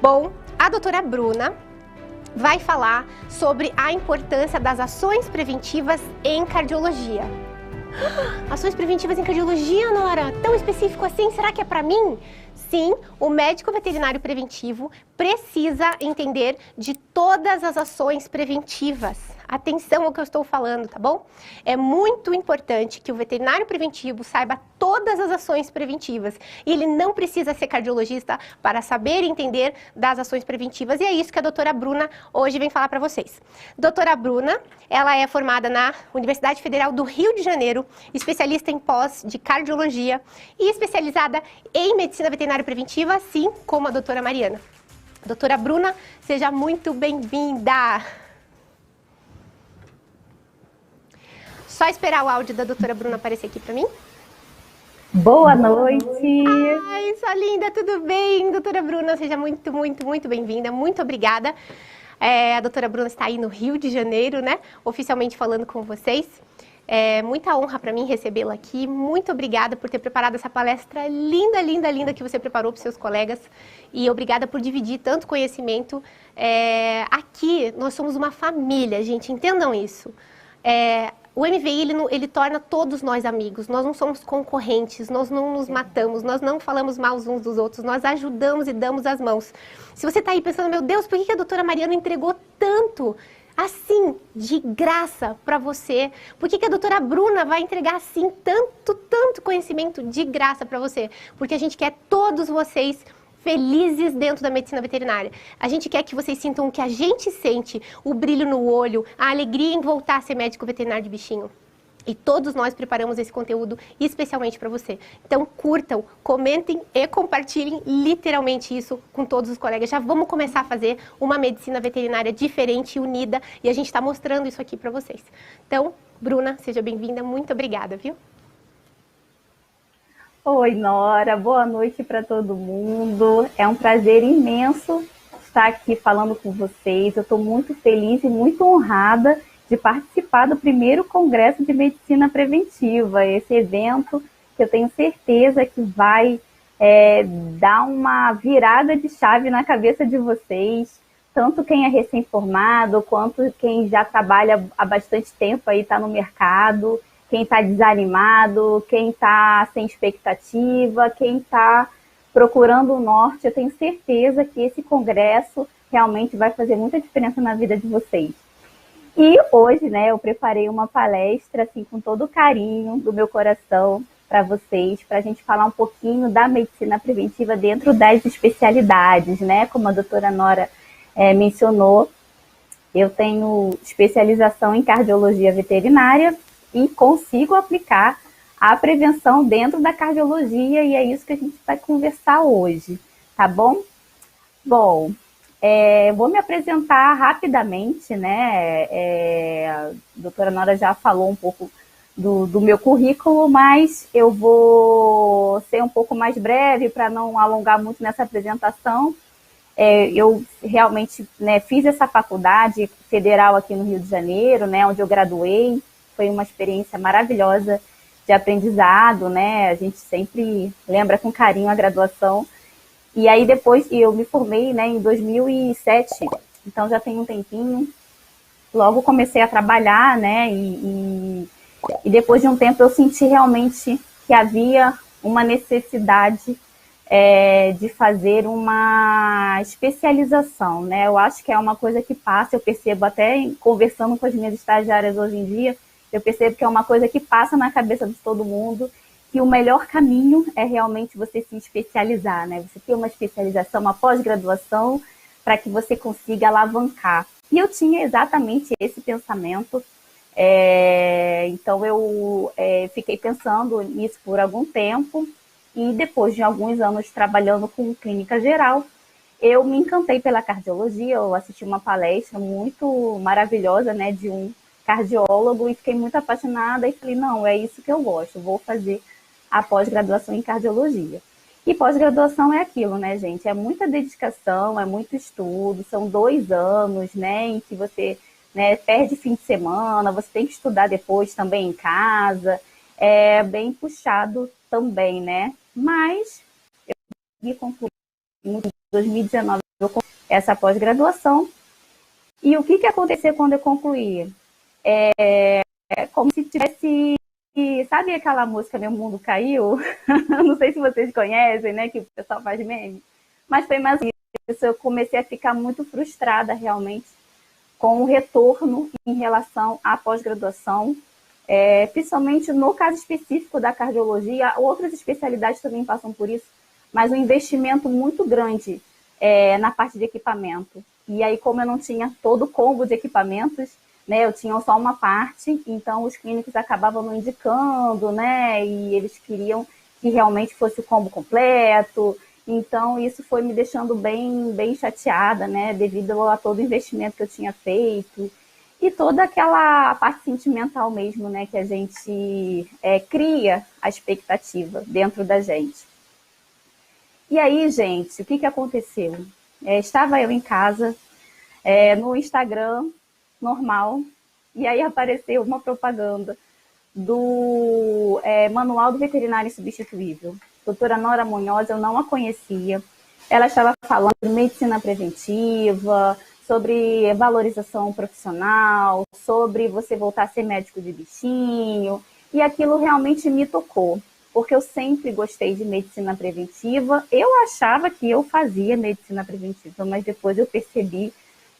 Bom, a doutora Bruna vai falar sobre a importância das ações preventivas em cardiologia. Ações preventivas em cardiologia, Nora? Tão específico assim? Será que é para mim? Sim, o médico veterinário preventivo precisa entender de todas as ações preventivas. Atenção ao que eu estou falando, tá bom? É muito importante que o veterinário preventivo saiba todas as ações preventivas. E ele não precisa ser cardiologista para saber e entender das ações preventivas. E é isso que a doutora Bruna hoje vem falar para vocês. Doutora Bruna, ela é formada na Universidade Federal do Rio de Janeiro, especialista em pós de cardiologia e especializada em medicina veterinária preventiva, assim como a doutora Mariana. Doutora Bruna, seja muito bem-vinda! Só esperar o áudio da doutora Bruna aparecer aqui para mim. Boa noite! Ai, sua linda, tudo bem? Doutora Bruna, seja muito, muito, muito bem-vinda. Muito obrigada. A doutora Bruna está aí no Rio de Janeiro, né? Oficialmente falando com vocês. É muita honra para mim recebê-la aqui. Muito obrigada por ter preparado essa palestra linda, linda, linda que você preparou para os seus colegas. E obrigada por dividir tanto conhecimento. Aqui nós somos uma família, gente, entendam isso. O MVI, ele torna todos nós amigos, nós não somos concorrentes, nós não nos matamos, nós não falamos mal uns dos outros, nós ajudamos e damos as mãos. Se você está aí pensando, meu Deus, por que a doutora Mariana entregou tanto, assim, de graça para você? Por que a doutora Bruna vai entregar, assim, tanto conhecimento de graça para você? Porque a gente quer todos vocês felizes dentro da medicina veterinária. A gente quer que vocês sintam o que a gente sente, o brilho no olho, a alegria em voltar a ser médico veterinário de bichinho. E todos nós preparamos esse conteúdo especialmente para você. Então curtam, comentem e compartilhem literalmente isso com todos os colegas. Já vamos começar a fazer uma medicina veterinária diferente e unida e a gente está mostrando isso aqui para vocês. Então, Bruna, seja bem-vinda. Muito obrigada, viu? Oi, Nora, boa noite para todo mundo. É um prazer imenso estar aqui falando com vocês. Eu estou muito feliz e muito honrada de participar do primeiro Congresso de Medicina Preventiva, esse evento que eu tenho certeza que vai dar uma virada de chave na cabeça de vocês, tanto quem é recém-formado, quanto quem já trabalha há bastante tempo aí, está no mercado, quem está desanimado, quem está sem expectativa, quem está procurando o norte. Eu tenho certeza que esse congresso realmente vai fazer muita diferença na vida de vocês. E hoje, né, eu preparei uma palestra assim, com todo o carinho do meu coração para vocês, para a gente falar um pouquinho da medicina preventiva dentro das especialidades, né? Como a doutora Nora mencionou, eu tenho especialização em cardiologia veterinária e consigo aplicar a prevenção dentro da cardiologia, e é isso que a gente vai conversar hoje, tá bom? Bom, vou me apresentar rapidamente, né? A doutora Nora já falou um pouco do meu currículo, mas eu vou ser um pouco mais breve para não alongar muito nessa apresentação. Eu realmente, né, fiz essa faculdade federal aqui no Rio de Janeiro, né, onde eu graduei. Foi uma experiência maravilhosa de aprendizado, né? A gente sempre lembra com carinho a graduação. E aí depois eu me formei, né, em 2007, então já tem um tempinho. Logo comecei a trabalhar, né? E depois de um tempo eu senti realmente que havia uma necessidade de fazer uma especialização, né? Eu acho que é uma coisa que passa, eu percebo até conversando com as minhas estagiárias hoje em dia, eu percebo que é uma coisa que passa na cabeça de todo mundo, que o melhor caminho é realmente você se especializar, né? Você ter uma especialização, uma pós-graduação, para que você consiga alavancar. E eu tinha exatamente esse pensamento, então eu fiquei pensando nisso por algum tempo, e depois de alguns anos trabalhando com clínica geral, eu me encantei pela cardiologia. Eu assisti uma palestra muito maravilhosa, né, de um cardiólogo, e fiquei muito apaixonada e falei, não, é isso que eu gosto, vou fazer a pós-graduação em cardiologia. E pós-graduação é aquilo, né, gente? É muita dedicação, é muito estudo, são 2 anos, né, em que você, né, perde fim de semana, você tem que estudar depois também em casa, é bem puxado também, né? Mas eu consegui concluir em 2019 essa pós-graduação. E o que aconteceu quando eu concluí? É como se tivesse, sabe aquela música Meu Mundo Caiu? Não sei se vocês conhecem, né, que o pessoal faz meme, mas foi mais isso, eu comecei a ficar muito frustrada realmente com o retorno em relação à pós-graduação, principalmente no caso específico da cardiologia, outras especialidades também passam por isso, mas um investimento muito grande na parte de equipamento. E aí, como eu não tinha todo o combo de equipamentos, né, eu tinha só uma parte, então os clínicos acabavam não indicando, né, e eles queriam que realmente fosse o combo completo. Então, isso foi me deixando bem chateada, né, devido a todo o investimento que eu tinha feito e toda aquela parte sentimental mesmo, né, que a gente cria a expectativa dentro da gente. E aí, gente, o que aconteceu? Estava eu em casa, no Instagram, normal, e aí apareceu uma propaganda do Manual do Veterinário Insubstituível. Doutora Nora Munhoz, eu não a conhecia. Ela estava falando de medicina preventiva, sobre valorização profissional, sobre você voltar a ser médico de bichinho, e aquilo realmente me tocou, porque eu sempre gostei de medicina preventiva. Eu achava que eu fazia medicina preventiva, mas depois eu percebi,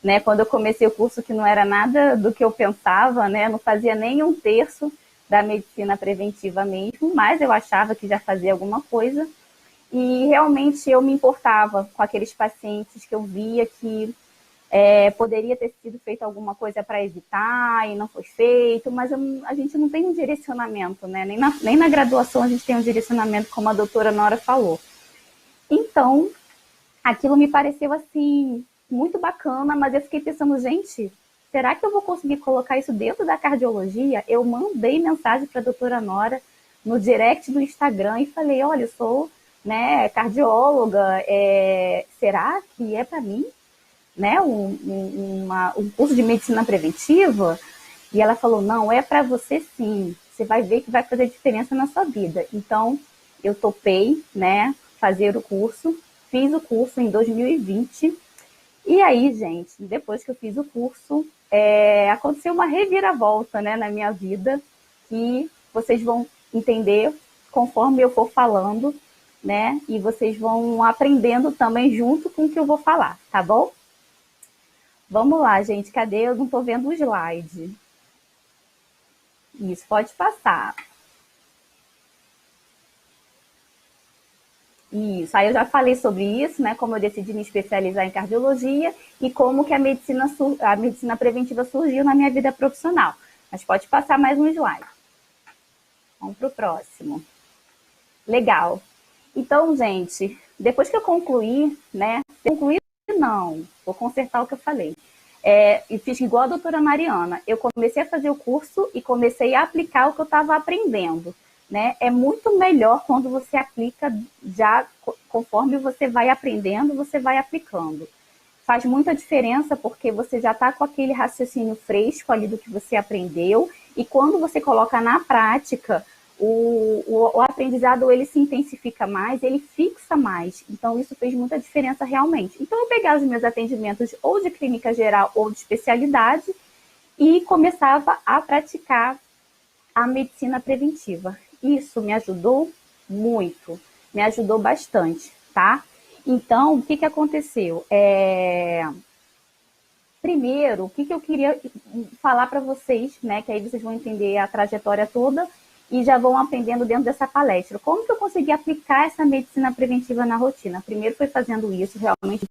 né, quando eu comecei o curso, que não era nada do que eu pensava, né, não fazia nem um terço da medicina preventiva mesmo, mas eu achava que já fazia alguma coisa, e realmente eu me importava com aqueles pacientes que eu via que poderia ter sido feito alguma coisa para evitar e não foi feito, mas a gente não tem um direcionamento, né? Nem na graduação a gente tem um direcionamento, como a doutora Nora falou. Então, aquilo me pareceu assim muito bacana, mas eu fiquei pensando, gente, será que eu vou conseguir colocar isso dentro da cardiologia? Eu mandei mensagem para a doutora Nora no direct do Instagram e falei, olha, eu sou, né, cardióloga, será que é para mim, né, um curso de medicina preventiva? E ela falou, não, é para você sim, você vai ver que vai fazer diferença na sua vida. Então, eu topei, né, fazer o curso, fiz o curso em 2020, e aí, gente, depois que eu fiz o curso, aconteceu uma reviravolta, né, na minha vida, que vocês vão entender conforme eu for falando, né, e vocês vão aprendendo também junto com o que eu vou falar, tá bom? Vamos lá, gente, cadê? Eu não estou vendo o slide. Isso, pode passar. Isso, aí eu já falei sobre isso, né? Como eu decidi me especializar em cardiologia e como que a medicina preventiva surgiu na minha vida profissional. Mas pode passar mais um slide. Vamos para o próximo. Legal. Então, gente, depois que eu concluí, né? Concluí não, vou consertar o que eu falei. E fiz igual a doutora Mariana. Eu comecei a fazer o curso e comecei a aplicar o que eu estava aprendendo. Né? É muito melhor quando você aplica já conforme você vai aprendendo, você vai aplicando. Faz muita diferença porque você já está com aquele raciocínio fresco ali do que você aprendeu e quando você coloca na prática, o aprendizado ele se intensifica mais, ele fixa mais. Então, isso fez muita diferença realmente. Então, eu pegava os meus atendimentos ou de clínica geral ou de especialidade e começava a praticar a medicina preventiva. Isso me ajudou muito, me ajudou bastante, tá? Então, o que aconteceu? Primeiro, o que eu queria falar para vocês, né? Que aí vocês vão entender a trajetória toda e já vão aprendendo dentro dessa palestra. Como que eu consegui aplicar essa medicina preventiva na rotina? Primeiro foi fazendo isso realmente,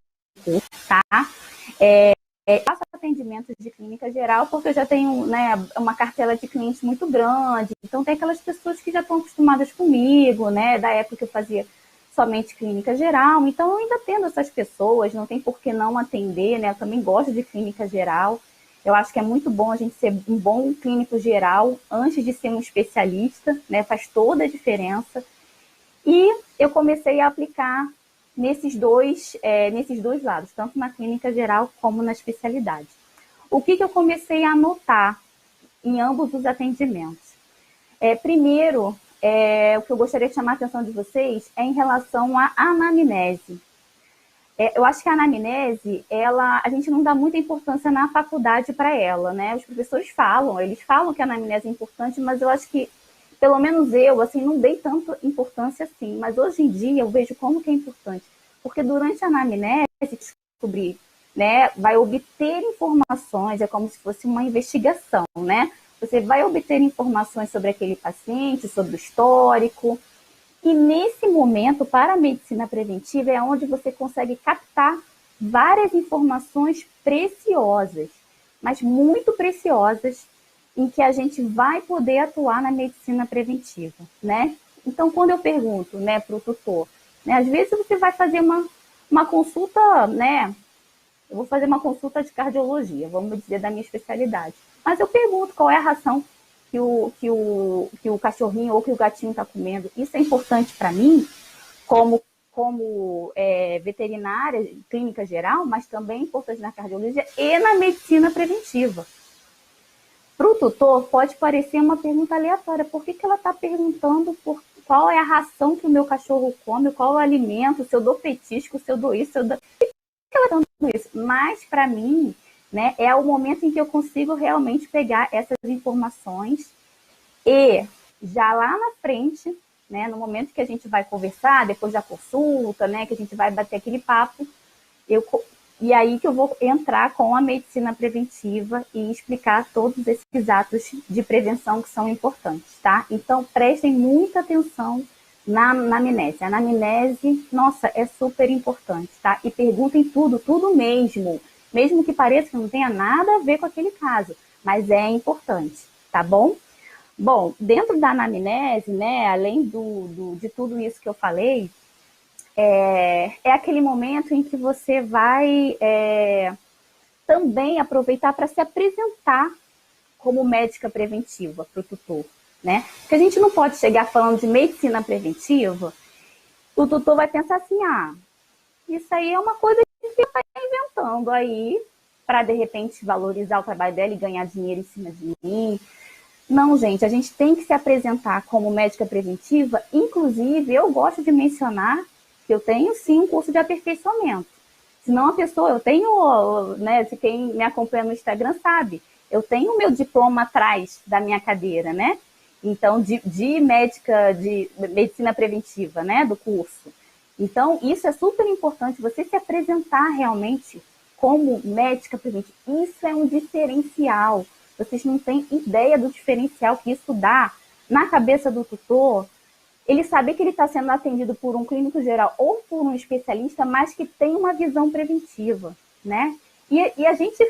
tá? Faço atendimentos de clínica geral porque eu já tenho, né, uma cartela de clientes muito grande, então tem aquelas pessoas que já estão acostumadas comigo, né, da época que eu fazia somente clínica geral, então eu ainda atendo essas pessoas, não tem por que não atender, né, eu também gosto de clínica geral, eu acho que é muito bom a gente ser um bom clínico geral antes de ser um especialista, né, faz toda a diferença, e eu comecei a aplicar nesses dois lados, tanto na clínica geral como na especialidade. O que eu comecei a notar em ambos os atendimentos? Primeiro, o que eu gostaria de chamar a atenção de vocês é em relação à anamnese. Eu acho que a anamnese, a gente não dá muita importância na faculdade para ela, né? Os professores falam, eles falam que a anamnese é importante, mas eu acho que, pelo menos eu, assim, não dei tanta importância assim. Mas hoje em dia eu vejo como que é importante. Porque durante a anamnese, descobrir, né, vai obter informações, é como se fosse uma investigação, né? Você vai obter informações sobre aquele paciente, sobre o histórico. E nesse momento, para a medicina preventiva, é onde você consegue captar várias informações preciosas, mas muito preciosas, em que a gente vai poder atuar na medicina preventiva, né? Então, quando eu pergunto, né, para o tutor, né, às vezes você vai fazer uma consulta, né? Eu vou fazer uma consulta de cardiologia, vamos dizer, da minha especialidade. Mas eu pergunto qual é a ração que o cachorrinho ou que o gatinho está comendo. Isso é importante para mim, como veterinária, clínica geral, mas também é importante na cardiologia e na medicina preventiva. Para o tutor, pode parecer uma pergunta aleatória. Por que ela está perguntando qual é a ração que o meu cachorro come, qual é o alimento, se eu dou petisco, se eu dou isso, se eu dou... Por que ela está perguntando isso? Mas, para mim, né, é o momento em que eu consigo realmente pegar essas informações e já lá na frente, né, no momento que a gente vai conversar, depois da consulta, né, que a gente vai bater aquele papo, e aí que eu vou entrar com a medicina preventiva e explicar todos esses atos de prevenção que são importantes, tá? Então, prestem muita atenção na anamnese. A anamnese, nossa, é super importante, tá? E perguntem tudo mesmo. Mesmo que pareça que não tenha nada a ver com aquele caso, mas é importante, tá bom? Bom, dentro da anamnese, né, além de tudo isso que eu falei, é aquele momento em que você vai também aproveitar para se apresentar como médica preventiva para o tutor, né? Porque a gente não pode chegar falando de medicina preventiva, o tutor vai pensar assim, isso aí é uma coisa que você está inventando aí para, de repente, valorizar o trabalho dela e ganhar dinheiro em cima de mim. Não, gente, a gente tem que se apresentar como médica preventiva. Inclusive, eu gosto de mencionar que eu tenho, sim, um curso de aperfeiçoamento. Senão a pessoa, eu tenho, né, se quem me acompanha no Instagram sabe, eu tenho o meu diploma atrás da minha cadeira, né? Então, de médica, de medicina preventiva, né, do curso. Então, isso é super importante, você se apresentar realmente como médica preventiva. Isso é um diferencial. Vocês não têm ideia do diferencial que isso dá na cabeça do tutor. Ele saber que ele está sendo atendido por um clínico geral ou por um especialista, mas que tem uma visão preventiva, né? E a gente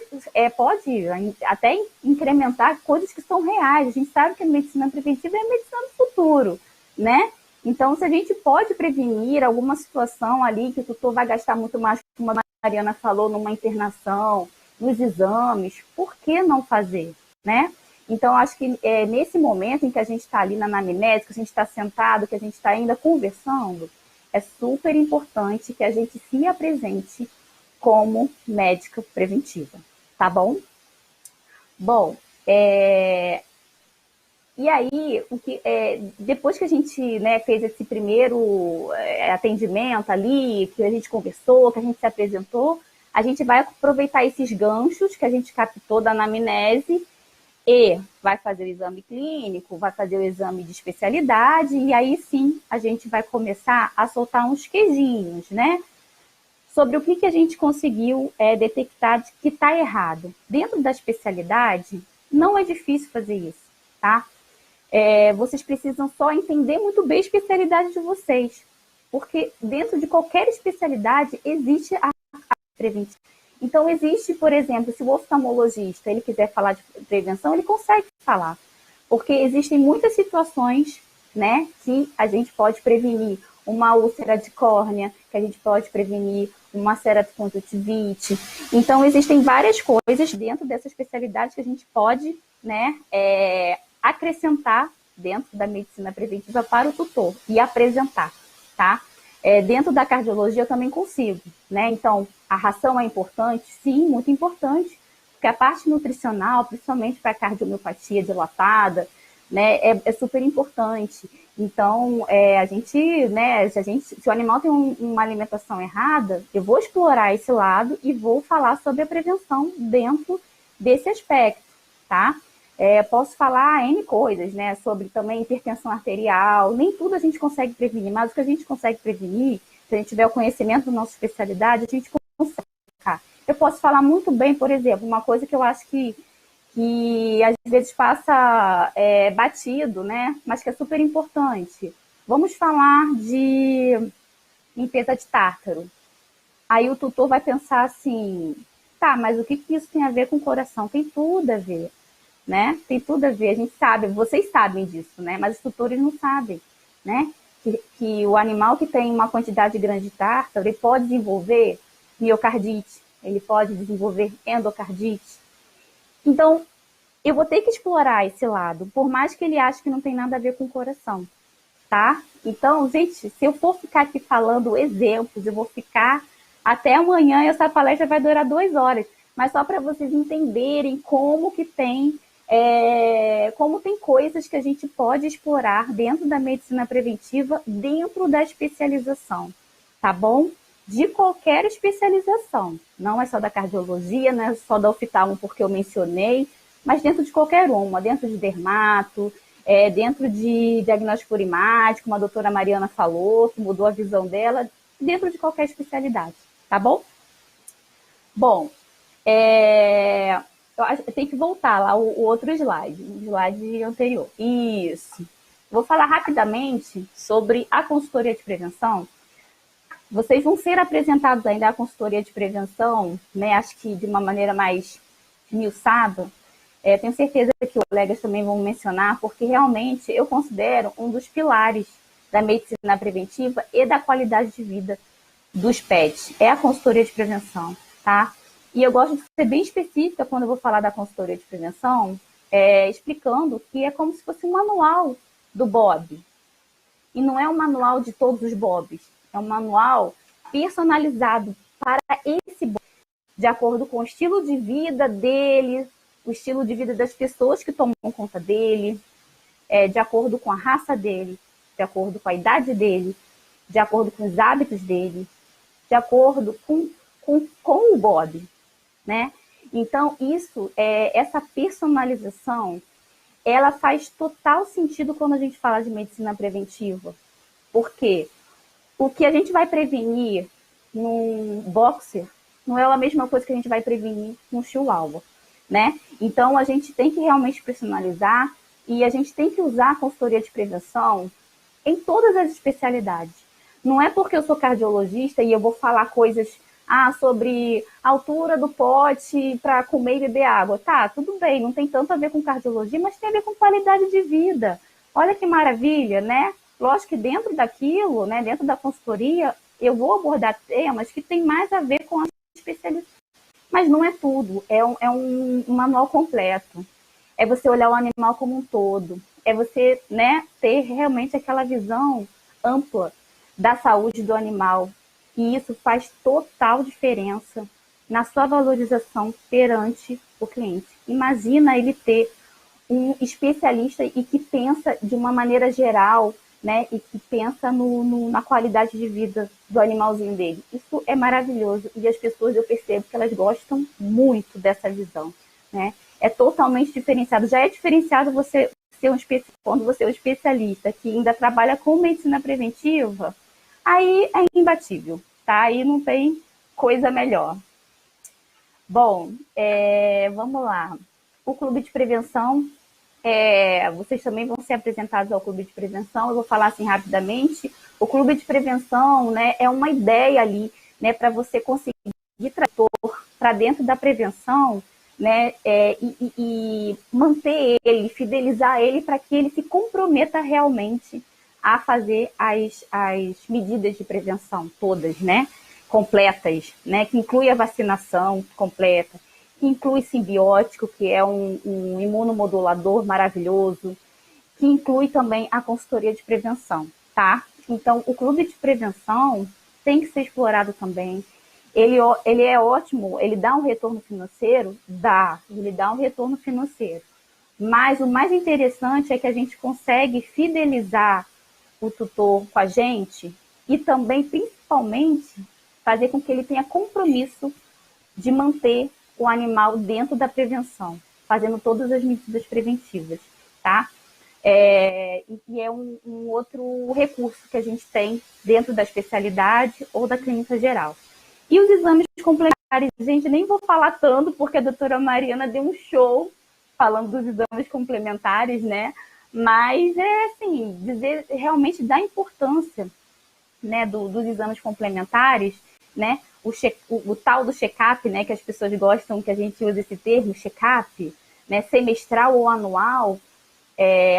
pode até incrementar coisas que são reais. A gente sabe que a medicina preventiva é a medicina do futuro, né? Então, se a gente pode prevenir alguma situação ali que o tutor vai gastar muito mais, como a Mariana falou, numa internação, nos exames, por que não fazer, né? Então, acho que nesse momento em que a gente está ali na anamnese, que a gente está sentado, que a gente está ainda conversando, é super importante que a gente se apresente como médica preventiva, tá bom? Bom, e aí, depois que a gente, né, fez esse primeiro atendimento ali, que a gente conversou, que a gente se apresentou, a gente vai aproveitar esses ganchos que a gente captou da anamnese e vai fazer o exame clínico, vai fazer o exame de especialidade, e aí sim a gente vai começar a soltar uns queijinhos, né? Sobre o que a gente conseguiu detectar de que está errado. Dentro da especialidade, não é difícil fazer isso, tá? Vocês precisam só entender muito bem a especialidade de vocês, porque dentro de qualquer especialidade existe a preventiva. Então, existe, por exemplo, se o oftalmologista ele quiser falar de prevenção, ele consegue falar, porque existem muitas situações, né, que a gente pode prevenir. Uma úlcera de córnea, que a gente pode prevenir, uma ceratoconjuntivite. Então, existem várias coisas dentro dessa especialidade que a gente pode, né, acrescentar dentro da medicina preventiva para o tutor e apresentar, tá? Dentro da cardiologia eu também consigo, né? Então, a ração é importante? Sim, muito importante, porque a parte nutricional, principalmente para a cardiomiopatia dilatada, né, é super importante. Então, né, se o animal tem uma alimentação errada, eu vou explorar esse lado e vou falar sobre a prevenção dentro desse aspecto, tá? Posso falar N coisas, né, sobre também hipertensão arterial, nem tudo a gente consegue prevenir, mas o que a gente consegue prevenir, se a gente tiver o conhecimento da nossa especialidade, a gente consegue. Eu posso falar muito bem, por exemplo, uma coisa que eu acho que às vezes passa batido, né? Mas que é super importante. Vamos falar de limpeza de tártaro. Aí o tutor vai pensar assim, tá, mas o que isso tem a ver com o coração? Tem tudo a ver, né? Tem tudo a ver, a gente sabe, vocês sabem disso, né? Mas os tutores não sabem, né? Que o animal que tem uma quantidade grande de tártaro, ele pode desenvolver miocardite, ele pode desenvolver endocardite. Então, eu vou ter que explorar esse lado, por mais que ele ache que não tem nada a ver com o coração, tá? Então, gente, se eu for ficar aqui falando exemplos, eu vou ficar até amanhã e essa palestra vai durar 2 horas. Mas só para vocês entenderem como tem coisas que a gente pode explorar dentro da medicina preventiva, dentro da especialização, tá bom? De qualquer especialização. Não é só da cardiologia, não é só da oftalmo porque eu mencionei, mas dentro de qualquer uma, dentro de dermato, dentro de diagnóstico por imagem, como a doutora Mariana falou, que mudou a visão dela, dentro de qualquer especialidade, tá bom? Bom, eu tenho que voltar lá o outro slide, o slide anterior. Isso. Vou falar rapidamente sobre a consultoria de prevenção. Vocês vão ser apresentados ainda à consultoria de prevenção, né? Acho que de uma maneira mais esmiuçada. Tenho certeza que os colegas também vão mencionar, porque realmente eu considero um dos pilares da medicina preventiva e da qualidade de vida dos pets. É a consultoria de prevenção, tá? E eu gosto de ser bem específica quando eu vou falar da consultoria de prevenção, explicando que é como se fosse um manual do Bob. E não é um manual de todos os Bobs. É um manual personalizado para esse Bob, de acordo com o estilo de vida dele, o estilo de vida das pessoas que tomam conta dele, de acordo com a raça dele, de acordo com a idade dele, de acordo com os hábitos dele, de acordo com o Bob, né? Então, essa personalização, ela faz total sentido quando a gente fala de medicina preventiva. Porque o que a gente vai prevenir num boxer não é a mesma coisa que a gente vai prevenir num chihuahua, né? Então, a gente tem que realmente personalizar e a gente tem que usar a consultoria de prevenção em todas as especialidades. Não é porque eu sou cardiologista e eu vou falar coisas sobre a altura do pote para comer e beber água. Tá, tudo bem, não tem tanto a ver com cardiologia, mas tem a ver com qualidade de vida. Olha que maravilha, né? Lógico que dentro daquilo, né, dentro da consultoria, eu vou abordar temas que tem mais a ver com a especialidade. Mas não é tudo, é um manual completo. É você olhar o animal como um todo. É você, né, ter realmente aquela visão ampla da saúde do animal. E isso faz total diferença na sua valorização perante o cliente. Imagina ele ter um especialista e que pensa de uma maneira geral, né, e que pensa na qualidade de vida do animalzinho dele. Isso é maravilhoso e as pessoas, eu percebo que elas gostam muito dessa visão, né? É totalmente diferenciado. Já é diferenciado você ser quando você é um especialista que ainda trabalha com medicina preventiva, aí é imbatível, tá? Aí não tem coisa melhor. Bom, vamos lá. O clube de prevenção, vocês também vão ser apresentados ao clube de prevenção. Eu vou falar assim rapidamente. O clube de prevenção, né, é uma ideia ali, né, para você conseguir trator para dentro da prevenção, né, e manter ele, fidelizar ele para que ele se comprometa realmente a fazer as medidas de prevenção todas, né, completas, né, que inclui a vacinação completa, que inclui simbiótico, que é um imunomodulador maravilhoso, que inclui também a consultoria de prevenção, tá? Então, o clube de prevenção tem que ser explorado também. Ele é ótimo, ele dá um retorno financeiro? Ele dá um retorno financeiro. Mas o mais interessante é que a gente consegue fidelizar o tutor com a gente e também, principalmente, fazer com que ele tenha compromisso de manter o animal dentro da prevenção, fazendo todas as medidas preventivas, tá? E é um outro recurso que a gente tem dentro da especialidade ou da clínica geral. E os exames complementares, gente, nem vou falar tanto, porque a doutora Mariana deu um show falando dos exames complementares, né? Mas assim, dizer realmente da importância, né, dos exames complementares, né? O tal do check-up, né, que as pessoas gostam que a gente use esse termo, check-up, né, semestral ou anual.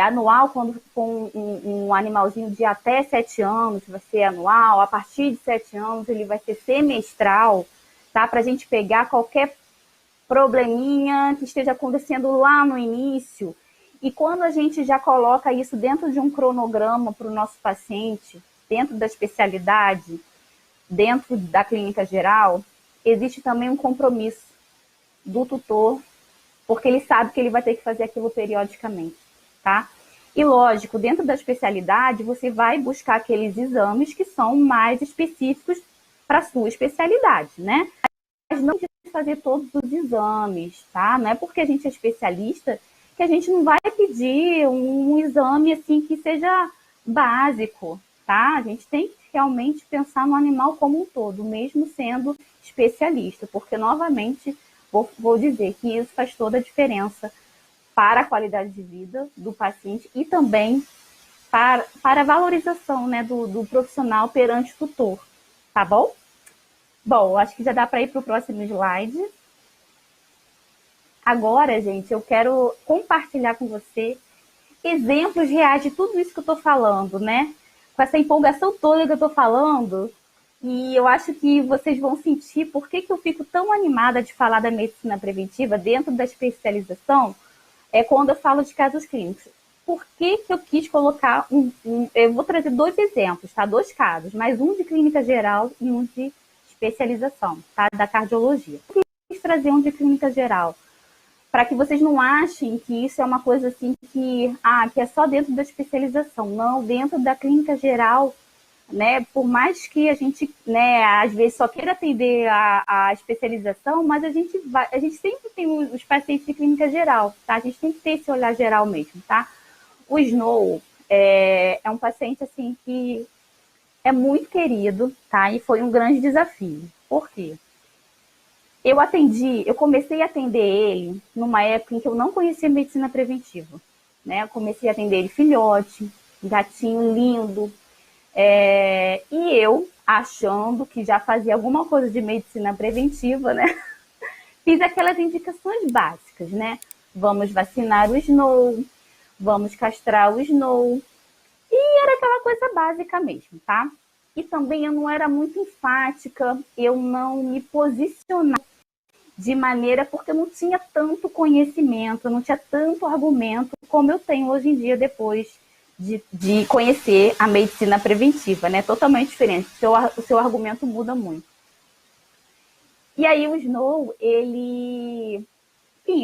Anual, quando com um animalzinho de até 7 anos, vai ser anual. A partir de 7 anos, ele vai ser semestral, tá? Para a gente pegar qualquer probleminha que esteja acontecendo lá no início. E quando a gente já coloca isso dentro de um cronograma para o nosso paciente, dentro da especialidade, dentro da clínica geral, existe também um compromisso do tutor, porque ele sabe que ele vai ter que fazer aquilo periodicamente, tá? E lógico, dentro da especialidade, você vai buscar aqueles exames que são mais específicos para a sua especialidade, né? Mas não de fazer todos os exames, tá? Não é porque a gente é especialista que a gente não vai pedir um exame assim que seja básico, tá? A gente tem que realmente pensar no animal como um todo, mesmo sendo especialista, porque novamente vou dizer que isso faz toda a diferença para a qualidade de vida do paciente e também para a valorização, né, do profissional perante o tutor, tá bom? Bom, acho que já dá para ir para o próximo slide. Agora, gente, eu quero compartilhar com você exemplos reais de tudo isso que eu estou falando, né? Com essa empolgação toda que eu estou falando, e eu acho que vocês vão sentir por que eu fico tão animada de falar da medicina preventiva dentro da especialização, quando eu falo de casos clínicos. Por que eu quis colocar eu vou trazer 2 exemplos, tá? 2 casos, mas um de clínica geral e um de especialização, tá? Da cardiologia. Por que eu quis trazer um de clínica geral? Para que vocês não achem que isso é uma coisa assim que é só dentro da especialização. Não, dentro da clínica geral, né? Por mais que a gente, né, às vezes só queira atender a especialização, mas a gente sempre tem os pacientes de clínica geral, tá? A gente tem que ter esse olhar geral mesmo, tá? O Snow é um paciente assim que é muito querido, tá? E foi um grande desafio. Por quê? Eu comecei a atender ele numa época em que eu não conhecia medicina preventiva, né? Eu comecei a atender ele filhote, gatinho lindo, e eu, achando que já fazia alguma coisa de medicina preventiva, né? Fiz aquelas indicações básicas, né? Vamos vacinar o Snow, vamos castrar o Snow. E era aquela coisa básica mesmo, tá? E também eu não era muito enfática, eu não me posicionava de maneira porque eu não tinha tanto conhecimento, eu não tinha tanto argumento como eu tenho hoje em dia depois de conhecer a medicina preventiva, né? Totalmente diferente, o seu argumento muda muito. E aí o Snow, enfim,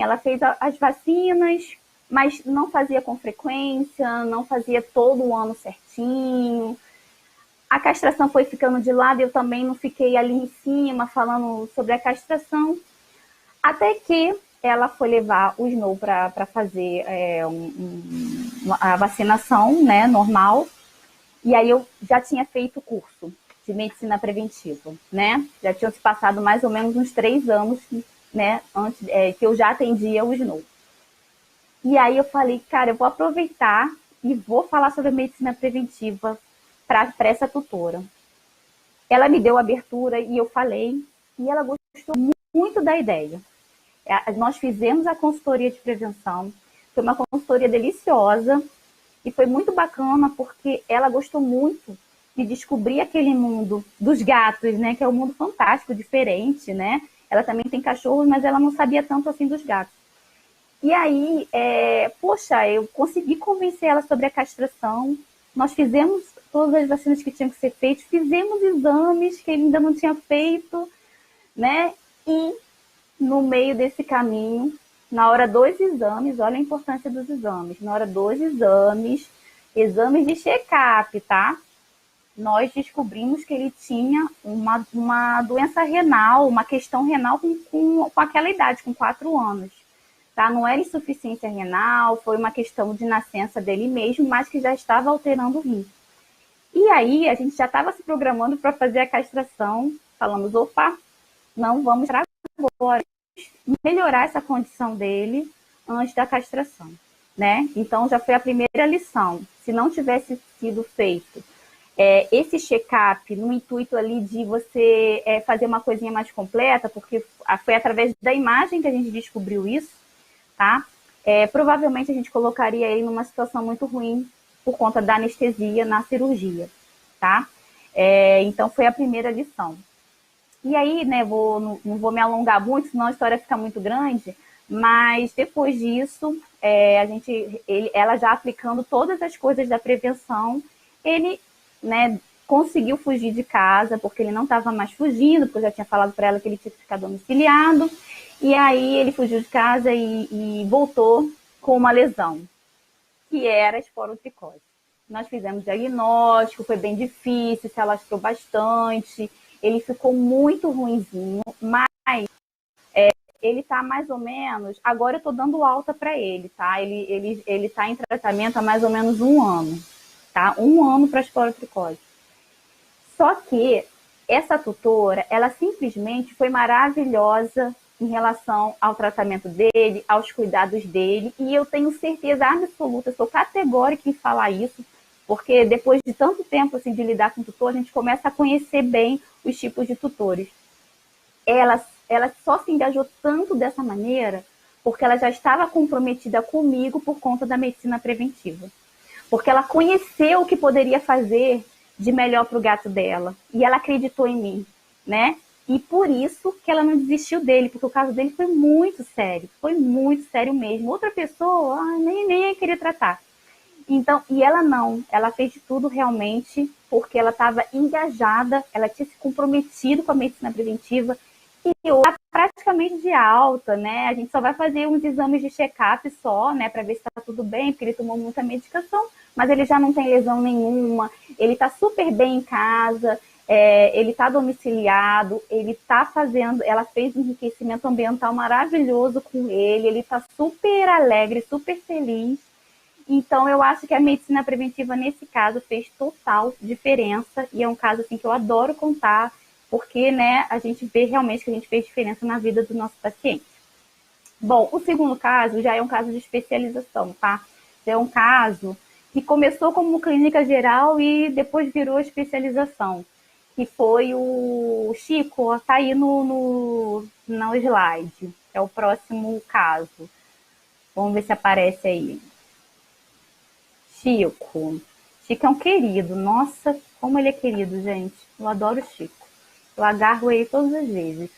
ela fez as vacinas, mas não fazia com frequência, não fazia todo o ano certinho. A castração foi ficando de lado, eu também não fiquei ali em cima falando sobre a castração, até que ela foi levar o Snow para fazer a vacinação, né, normal, e aí eu já tinha feito o curso de medicina preventiva, né? Já tinham se passado mais ou menos uns 3 anos, né, antes que eu já atendia o Snow. E aí eu falei, cara, eu vou aproveitar e vou falar sobre a medicina preventiva para essa tutora. Ela me deu a abertura e eu falei, e ela gostou muito da ideia. Nós fizemos a consultoria de prevenção, foi uma consultoria deliciosa e foi muito bacana porque ela gostou muito de descobrir aquele mundo dos gatos, né, que é um mundo fantástico, diferente, né? Ela também tem cachorros, mas ela não sabia tanto assim dos gatos. E aí, eu consegui convencer ela sobre a castração. Nós fizemos todas as vacinas que tinham que ser feitas, fizemos exames que ele ainda não tinha feito, né? E no meio desse caminho, na hora dos exames, olha a importância dos exames, na hora dos exames, exames de check-up, tá? Nós descobrimos que ele tinha uma doença renal, uma questão renal com aquela idade, com 4 anos. Tá? Não era insuficiência renal, foi uma questão de nascença dele mesmo, mas que já estava alterando o rim. E aí, a gente já estava se programando para fazer a castração. Falamos, opa, não vamos agora melhorar essa condição dele antes da castração, né? Então, já foi a primeira lição. Se não tivesse sido feito esse check-up no intuito ali de você fazer uma coisinha mais completa, porque foi através da imagem que a gente descobriu isso, tá? Provavelmente a gente colocaria ele numa situação muito ruim por conta da anestesia na cirurgia, tá? Então, foi a primeira lição. E aí, né, não vou me alongar muito, senão a história fica muito grande, mas depois disso, ela já aplicando todas as coisas da prevenção, ele, né, conseguiu fugir de casa, porque ele não estava mais fugindo, porque eu já tinha falado para ela que ele tinha que ficar domiciliado, e aí ele fugiu de casa e voltou com uma lesão, que era a esporotricose. Nós fizemos diagnóstico, foi bem difícil, se alastrou bastante, ele ficou muito ruinzinho, mas ele tá mais ou menos... Agora eu tô dando alta para ele, tá? Ele tá em tratamento há mais ou menos 1 ano, tá? 1 ano para esporotricose. Só que essa tutora, ela simplesmente foi maravilhosa em relação ao tratamento dele, aos cuidados dele, e eu tenho certeza absoluta, sou categórica em falar isso, porque depois de tanto tempo assim, de lidar com tutor, a gente começa a conhecer bem os tipos de tutores. Ela só se engajou tanto dessa maneira porque ela já estava comprometida comigo por conta da medicina preventiva. Porque ela conheceu o que poderia fazer de melhor para o gato dela. E ela acreditou em mim, né? E por isso que ela não desistiu dele, porque o caso dele foi muito sério mesmo. Outra pessoa nem ia querer tratar. Então, e ela não, ela fez de tudo realmente porque ela estava engajada, ela tinha se comprometido com a medicina preventiva e hoje está praticamente de alta, né? A gente só vai fazer uns exames de check-up só, né, para ver se está tudo bem, porque ele tomou muita medicação, mas ele já não tem lesão nenhuma, ele está super bem em casa, ele está domiciliado, ele está fazendo, ela fez um enriquecimento ambiental maravilhoso com ele está super alegre, super feliz. Então, eu acho que a medicina preventiva, nesse caso, fez total diferença. E é um caso assim, que eu adoro contar, porque né, a gente vê realmente que a gente fez diferença na vida do nosso paciente. Bom, o segundo caso já é um caso de especialização, tá? É um caso que começou como clínica geral e depois virou especialização. Que foi o Chico, tá aí no slide. É o próximo caso. Vamos ver se aparece aí. Chico. Chico é um querido. Nossa, como ele é querido, gente. Eu adoro o Chico. Eu agarro ele todas as vezes.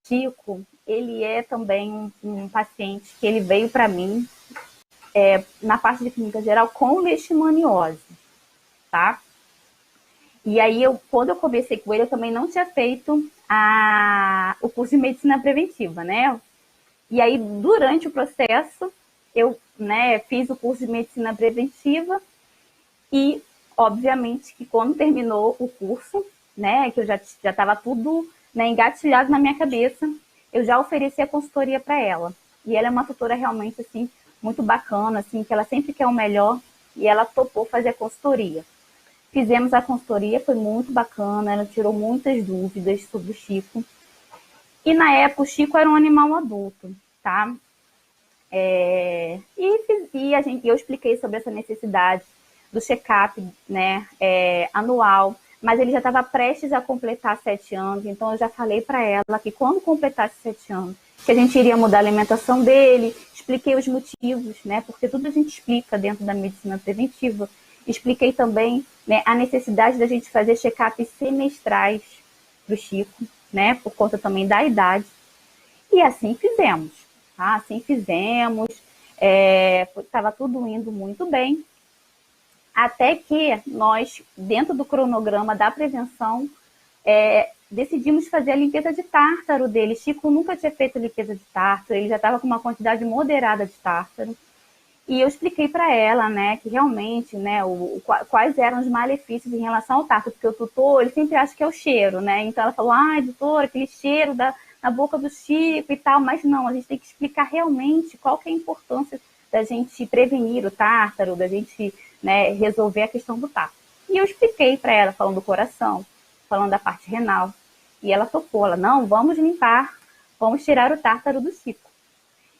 Chico, ele é também um paciente que ele veio para mim na parte de clínica geral com leishmaniose, tá? E aí, quando eu conversei com ele, eu também não tinha feito o curso de medicina preventiva, né? E aí, durante o processo, eu fiz o curso de medicina preventiva e, obviamente, que quando terminou o curso, né, que eu já estava tudo engatilhado na minha cabeça, eu já ofereci a consultoria para ela. E ela é uma tutora realmente, assim, muito bacana, assim, que ela sempre quer o melhor e ela topou fazer a consultoria. Fizemos a consultoria, foi muito bacana, ela tirou muitas dúvidas sobre o Chico. E, na época, o Chico era um animal adulto, tá? Eu expliquei sobre essa necessidade do check-up, né, anual, mas ele já estava prestes a completar 7 anos, então eu já falei para ela que quando completasse 7 anos, que a gente iria mudar a alimentação dele, expliquei os motivos, né, porque tudo a gente explica dentro da medicina preventiva. Expliquei também, né, a necessidade da gente fazer check-ups semestrais para o Chico, né, por conta também da idade, e assim fizemos. Tá? Assim fizemos, estava tudo indo muito bem, até que nós, dentro do cronograma da prevenção, decidimos fazer a limpeza de tártaro dele. Chico nunca tinha feito limpeza de tártaro, ele já estava com uma quantidade moderada de tártaro, E eu expliquei para ela, né, que realmente, né, quais eram os malefícios em relação ao tártaro, porque o tutor, ele sempre acha que é o cheiro, né? Então ela falou, ai, doutora, aquele cheiro na boca do Chico e tal, mas não, a gente tem que explicar realmente qual que é a importância da gente prevenir o tártaro, da gente, né, resolver a questão do tártaro. E eu expliquei para ela, falando do coração, falando da parte renal, e ela topou, ela, não, vamos limpar, vamos tirar o tártaro do Chico.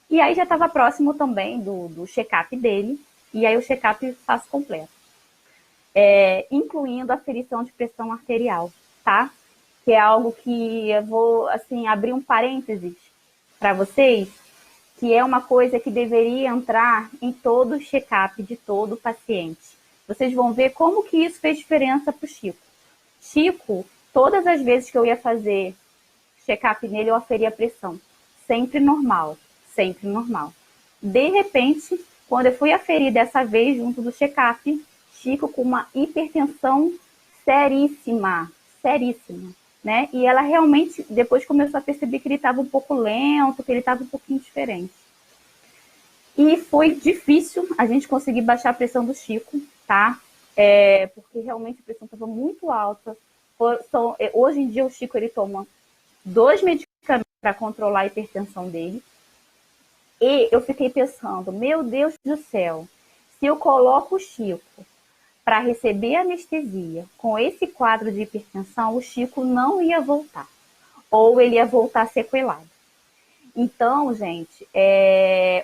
E aí já estava próximo também do check-up dele, e aí o check-up faço completo, incluindo a aferição de pressão arterial, tá? Que é algo que eu vou, assim, abrir um parênteses para vocês, que é uma coisa que deveria entrar em todo o check-up de todo paciente. Vocês vão ver como que isso fez diferença para o Chico. Chico, todas as vezes que eu ia fazer check-up nele, eu aferia a pressão. Sempre normal, sempre normal. De repente, quando eu fui aferir dessa vez junto do check-up, Chico com uma hipertensão seríssima, seríssima, né? E ela realmente, depois começou a perceber que ele estava um pouco lento, que ele estava um pouquinho diferente. E foi difícil a gente conseguir baixar a pressão do Chico, tá? Porque realmente a pressão estava muito alta. Hoje em dia o Chico ele toma 2 medicamentos para controlar a hipertensão dele. E eu fiquei pensando, meu Deus do céu, se eu coloco o Chico para receber anestesia com esse quadro de hipertensão, o Chico não ia voltar. Ou ele ia voltar sequelado. Então, gente,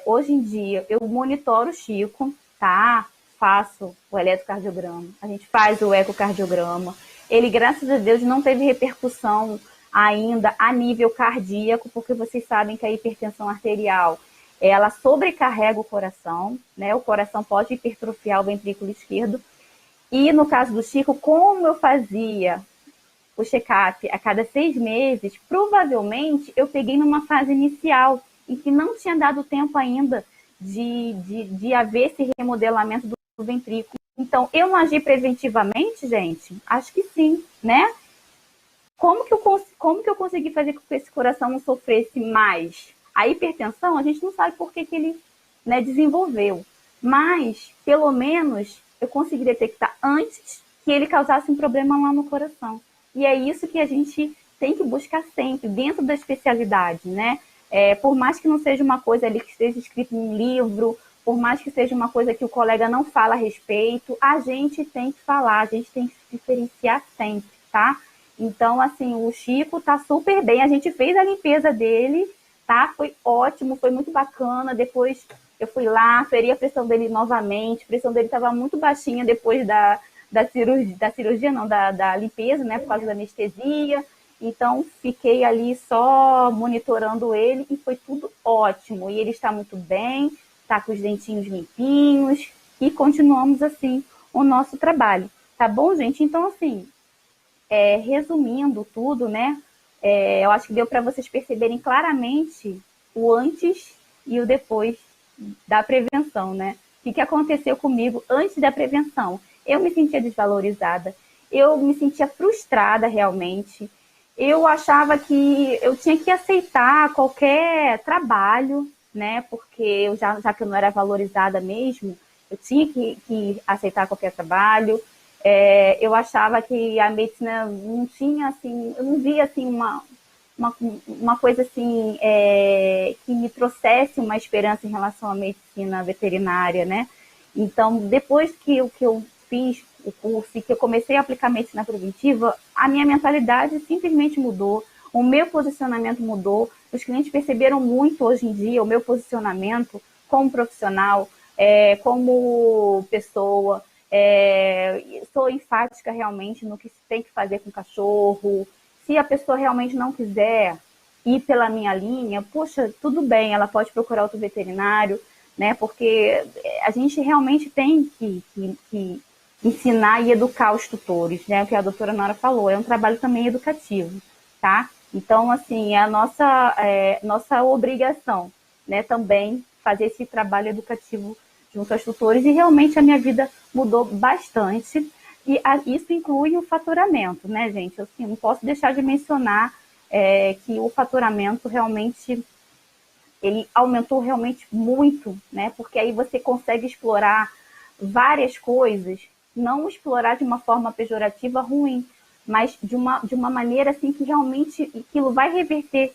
hoje em dia eu monitoro o Chico, tá? Faço o eletrocardiograma, a gente faz o ecocardiograma. Ele, graças a Deus, não teve repercussão ainda a nível cardíaco, porque vocês sabem que a hipertensão arterial, ela sobrecarrega o coração, né? O coração pode hipertrofiar o ventrículo esquerdo. E no caso do Chico, como eu fazia o check-up a cada 6 meses, provavelmente eu peguei numa fase inicial em que não tinha dado tempo ainda de haver esse remodelamento do ventrículo. Então, eu não agi preventivamente, gente? Acho que sim, né? Como que eu consegui fazer com que esse coração não sofresse mais? A hipertensão, a gente não sabe por que ele, né, desenvolveu. Mas, pelo menos, eu consegui detectar antes que ele causasse um problema lá no coração. E é isso que a gente tem que buscar sempre, dentro da especialidade, né? Por mais que não seja uma coisa ali que esteja escrito em um livro, por mais que seja uma coisa que o colega não fala a respeito, a gente tem que falar, a gente tem que se diferenciar sempre, tá? Então, assim, o Chico tá super bem, a gente fez a limpeza dele, tá? Foi ótimo, foi muito bacana, depois eu fui lá, feri a pressão dele novamente, a pressão dele estava muito baixinha depois da cirurgia não, da limpeza, né, por causa da anestesia. Então, fiquei ali só monitorando ele e foi tudo ótimo. E ele está muito bem, está com os dentinhos limpinhos e continuamos assim o nosso trabalho. Tá bom, gente? Então, assim, resumindo tudo, né, eu acho que deu para vocês perceberem claramente o antes e o depois da prevenção, né? O que aconteceu comigo antes da prevenção? Eu me sentia desvalorizada, eu me sentia frustrada realmente, eu achava que eu tinha que aceitar qualquer trabalho, né? Porque eu já que eu não era valorizada mesmo, eu tinha que aceitar qualquer trabalho. Eu achava que a medicina não tinha, assim, eu não via, assim, uma coisa, assim, que me trouxesse uma esperança em relação à medicina veterinária, né? Então, depois que eu fiz o curso e que eu comecei a aplicar medicina preventiva, a minha mentalidade simplesmente mudou, o meu posicionamento mudou, os clientes perceberam muito hoje em dia o meu posicionamento como profissional, como pessoa, sou enfática realmente no que se tem que fazer com o cachorro. Se a pessoa realmente não quiser ir pela minha linha, poxa, tudo bem, ela pode procurar outro veterinário, né? Porque a gente realmente tem que ensinar e educar os tutores, né? O que a doutora Nora falou, é um trabalho também educativo, tá? Então, assim, é a nossa obrigação, né? Também fazer esse trabalho educativo junto aos tutores e realmente a minha vida mudou bastante. E isso inclui o faturamento, né, gente? Assim, não posso deixar de mencionar que o faturamento realmente ele aumentou realmente muito, né? Porque aí você consegue explorar várias coisas, não explorar de uma forma pejorativa ruim, mas de uma maneira assim que realmente aquilo vai reverter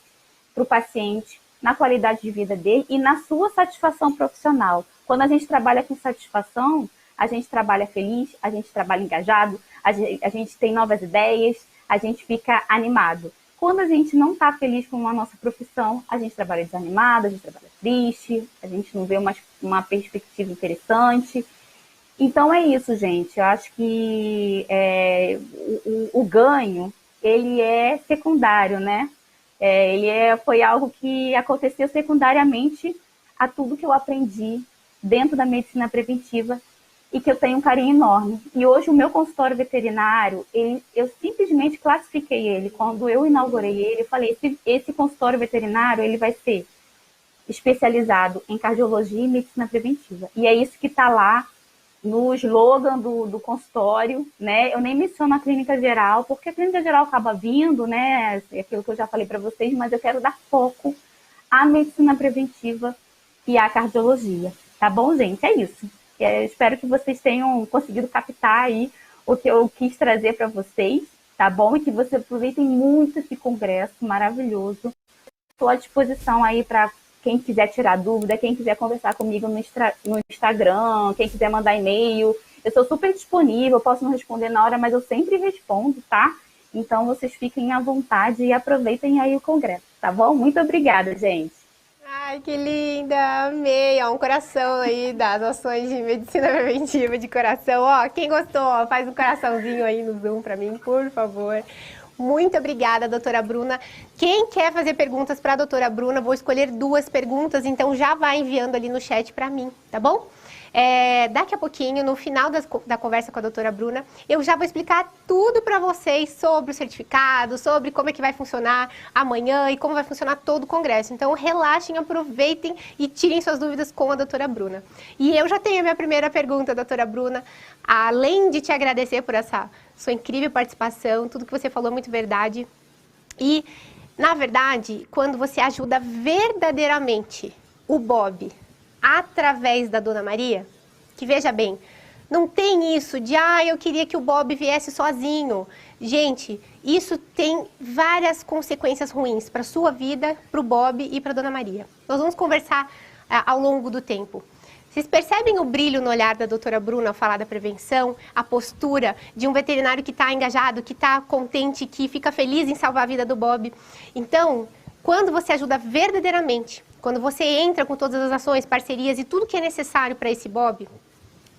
para o paciente, na qualidade de vida dele e na sua satisfação profissional. Quando a gente trabalha com satisfação, a gente trabalha feliz, a gente trabalha engajado, a gente tem novas ideias, a gente fica animado. Quando a gente não está feliz com a nossa profissão, a gente trabalha desanimado, a gente trabalha triste, a gente não vê uma perspectiva interessante. Então é isso, gente. Eu acho que o ganho, ele é secundário, né? Foi algo que aconteceu secundariamente a tudo que eu aprendi dentro da medicina preventiva e que eu tenho um carinho enorme. E hoje o meu consultório veterinário, eu simplesmente classifiquei ele. Quando eu inaugurei ele, eu falei, esse consultório veterinário, ele vai ser especializado em cardiologia e medicina preventiva. E é isso que está lá no slogan do consultório, né? Eu nem menciono a clínica geral, porque a clínica geral acaba vindo, né? É aquilo que eu já falei para vocês, mas eu quero dar foco à medicina preventiva e à cardiologia. Tá bom, gente? É isso. Espero que vocês tenham conseguido captar aí o que eu quis trazer para vocês, tá bom? E que vocês aproveitem muito esse congresso maravilhoso. Estou à disposição aí para quem quiser tirar dúvida, quem quiser conversar comigo no Instagram, quem quiser mandar e-mail. Eu sou super disponível, posso não responder na hora, mas eu sempre respondo, tá? Então, vocês fiquem à vontade e aproveitem aí o congresso, tá bom? Muito obrigada, gente. Ai, que linda! Amei! Ó, um coração aí das ações de medicina preventiva de coração. Ó, quem gostou, ó, faz um coraçãozinho aí no Zoom pra mim, por favor. Muito obrigada, doutora Bruna. Quem quer fazer perguntas para a doutora Bruna, vou escolher 2 perguntas, então já vai enviando ali no chat para mim, tá bom? Daqui a pouquinho, no final da conversa com a doutora Bruna, eu já vou explicar tudo para vocês sobre o certificado, sobre como é que vai funcionar amanhã e como vai funcionar todo o congresso. Então, relaxem, aproveitem e tirem suas dúvidas com a doutora Bruna. E eu já tenho a minha primeira pergunta, doutora Bruna. Além de te agradecer por essa sua incrível participação, tudo que você falou é muito verdade. E, na verdade, quando você ajuda verdadeiramente o Bob através da Dona Maria, que veja bem, não tem isso de, eu queria que o Bob viesse sozinho. Gente, isso tem várias consequências ruins para a sua vida, para o Bob e para a Dona Maria. Nós vamos conversar ao longo do tempo. Vocês percebem o brilho no olhar da doutora Bruna ao falar da prevenção, a postura de um veterinário que está engajado, que está contente, que fica feliz em salvar a vida do Bob. Então, quando você ajuda verdadeiramente, quando você entra com todas as ações, parcerias e tudo que é necessário para esse Bob,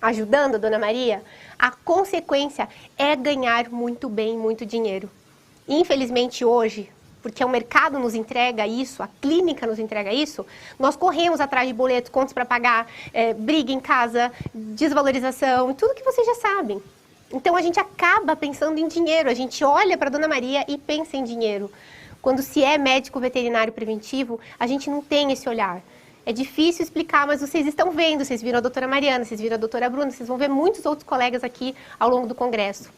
ajudando a Dona Maria, a consequência é ganhar muito bem, muito dinheiro. Infelizmente hoje, porque o mercado nos entrega isso, a clínica nos entrega isso, nós corremos atrás de boletos, contas para pagar, briga em casa, desvalorização, tudo que vocês já sabem. Então a gente acaba pensando em dinheiro, a gente olha para a Dona Maria e pensa em dinheiro. Quando se é médico veterinário preventivo, a gente não tem esse olhar. É difícil explicar, mas vocês estão vendo, vocês viram a doutora Mariana, vocês viram a doutora Bruna, vocês vão ver muitos outros colegas aqui ao longo do congresso.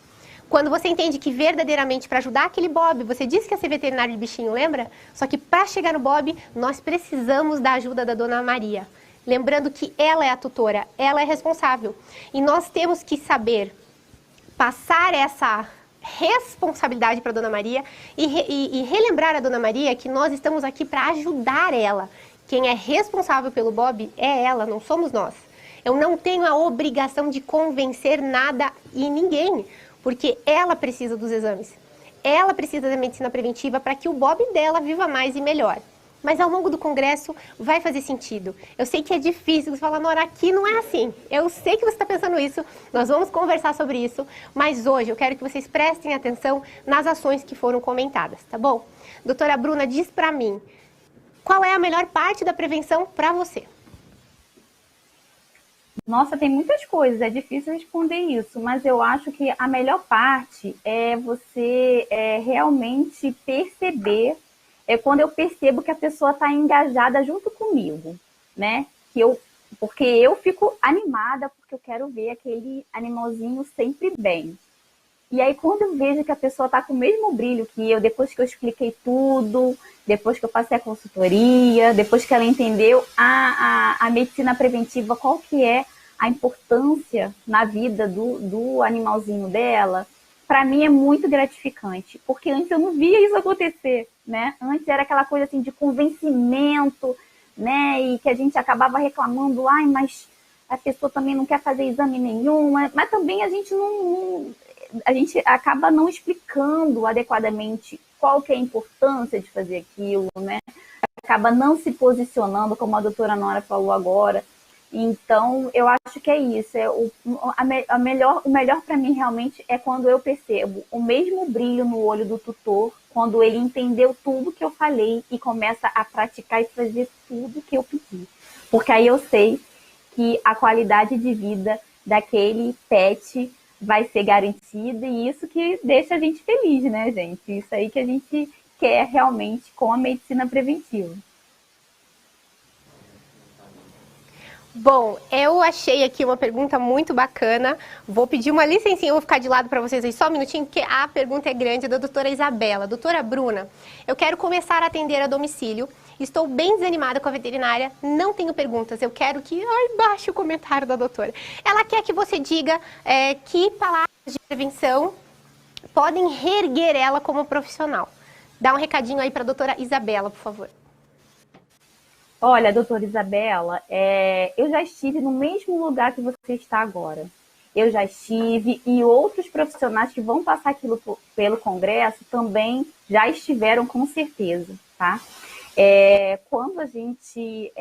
Quando você entende que verdadeiramente para ajudar aquele Bob, você disse que ia ser veterinário de bichinho, lembra? Só que para chegar no Bob, nós precisamos da ajuda da Dona Maria. Lembrando que ela é a tutora, ela é responsável. E nós temos que saber passar essa responsabilidade para a Dona Maria e relembrar a Dona Maria que nós estamos aqui para ajudar ela. Quem é responsável pelo Bob é ela, não somos nós. Eu não tenho a obrigação de convencer nada e ninguém, porque ela precisa dos exames. Ela precisa da medicina preventiva para que o Bob dela viva mais e melhor. Mas ao longo do congresso vai fazer sentido. Eu sei que é difícil, você fala, Nora, aqui não é assim. Eu sei que você está pensando isso, nós vamos conversar sobre isso, mas hoje eu quero que vocês prestem atenção nas ações que foram comentadas, tá bom? Doutora Bruna, diz para mim, qual é a melhor parte da prevenção para você? Nossa, tem muitas coisas, é difícil responder isso, mas eu acho que a melhor parte é você realmente perceber, quando eu percebo que a pessoa está engajada junto comigo, né? Porque eu fico animada, porque eu quero ver aquele animalzinho sempre bem. E aí, quando eu vejo que a pessoa está com o mesmo brilho que eu, depois que eu expliquei tudo, depois que eu passei a consultoria, depois que ela entendeu a medicina preventiva, qual que é a importância na vida do animalzinho dela, para mim é muito gratificante, porque antes eu não via isso acontecer, né? Antes era aquela coisa assim de convencimento, né? E que a gente acabava reclamando, ai, mas a pessoa também não quer fazer exame nenhum, mas também a gente a gente acaba não explicando adequadamente qual que é a importância de fazer aquilo, né? Acaba não se posicionando, como a doutora Nora falou agora. Então, eu acho que é isso. O melhor para mim realmente é quando eu percebo o mesmo brilho no olho do tutor, quando ele entendeu tudo que eu falei e começa a praticar e fazer tudo que eu pedi. Porque aí eu sei que a qualidade de vida daquele pet vai ser garantida, e isso que deixa a gente feliz, né, gente? Isso aí que a gente quer realmente com a medicina preventiva. Bom, eu achei aqui uma pergunta muito bacana. Vou pedir uma licencinha, eu vou ficar de lado para vocês aí só um minutinho, porque a pergunta é grande, da doutora Isabela. Doutora Bruna, eu quero começar a atender a domicílio. Estou bem desanimada com a veterinária, não tenho perguntas. Eu quero que... Ai, baixe o comentário da doutora. Ela quer que você diga que palavras de prevenção podem reerguer ela como profissional. Dá um recadinho aí para a doutora Isabela, por favor. Olha, doutora Isabela, eu já estive no mesmo lugar que você está agora. Eu já estive e outros profissionais que vão passar aquilo pelo Congresso também já estiveram com certeza, tá? Quando a gente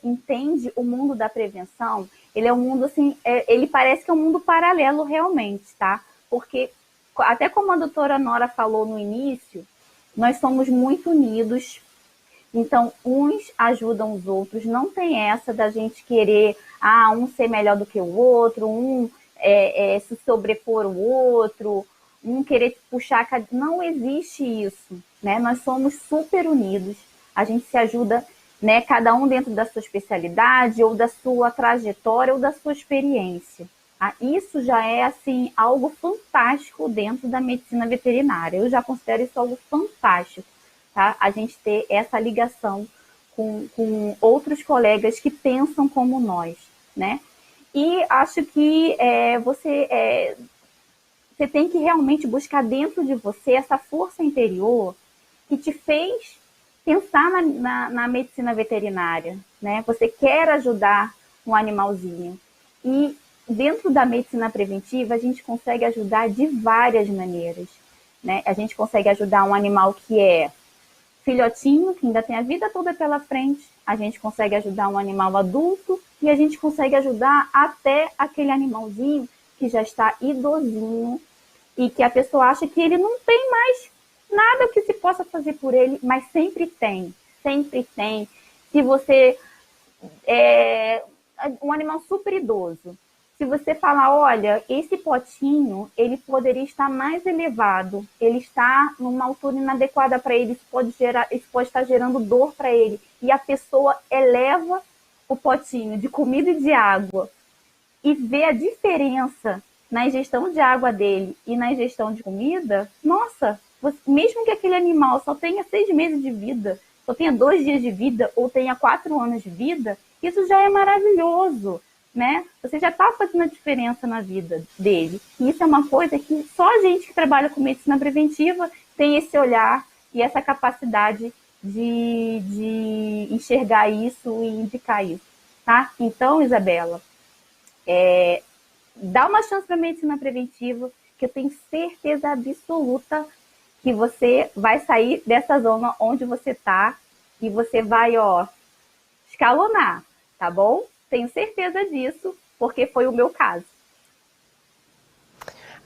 entende o mundo da prevenção, ele é um mundo assim, ele parece que é um mundo paralelo realmente, tá? Porque, até como a doutora Nora falou no início, nós somos muito unidos. Então, uns ajudam os outros, não tem essa da gente querer, um ser melhor do que o outro, se sobrepor o outro, um querer puxar, não existe isso, né? Nós somos super unidos, a gente se ajuda, né? Cada um dentro da sua especialidade, ou da sua trajetória, ou da sua experiência. Isso já é, assim, algo fantástico dentro da medicina veterinária, eu já considero isso algo fantástico. Tá? A gente ter essa ligação com outros colegas que pensam como nós, né? E acho que você tem que realmente buscar dentro de você essa força interior que te fez pensar na medicina veterinária, né? Você quer ajudar um animalzinho. E dentro da medicina preventiva, a gente consegue ajudar de várias maneiras, né? A gente consegue ajudar um animal que é filhotinho, que ainda tem a vida toda pela frente, a gente consegue ajudar um animal adulto e a gente consegue ajudar até aquele animalzinho que já está idosinho e que a pessoa acha que ele não tem mais nada que se possa fazer por ele, mas sempre tem, sempre tem. Se você é um animal super idoso, se você falar, olha, esse potinho, ele poderia estar mais elevado, ele está numa altura inadequada para ele, isso pode estar gerando dor para ele, e a pessoa eleva o potinho de comida e de água e vê a diferença na ingestão de água dele e na ingestão de comida, nossa, mesmo que aquele animal só tenha 6 meses de vida, só tenha 2 dias de vida ou tenha 4 anos de vida, isso já é maravilhoso. Né? Você já está fazendo a diferença na vida dele. E isso é uma coisa que só a gente que trabalha com medicina preventiva tem esse olhar e essa capacidade de enxergar isso e indicar isso. Tá? Então, Isabela, dá uma chance para a medicina preventiva, que eu tenho certeza absoluta que você vai sair dessa zona onde você está e você vai, escalonar, tá bom? Tenho certeza disso, porque foi o meu caso.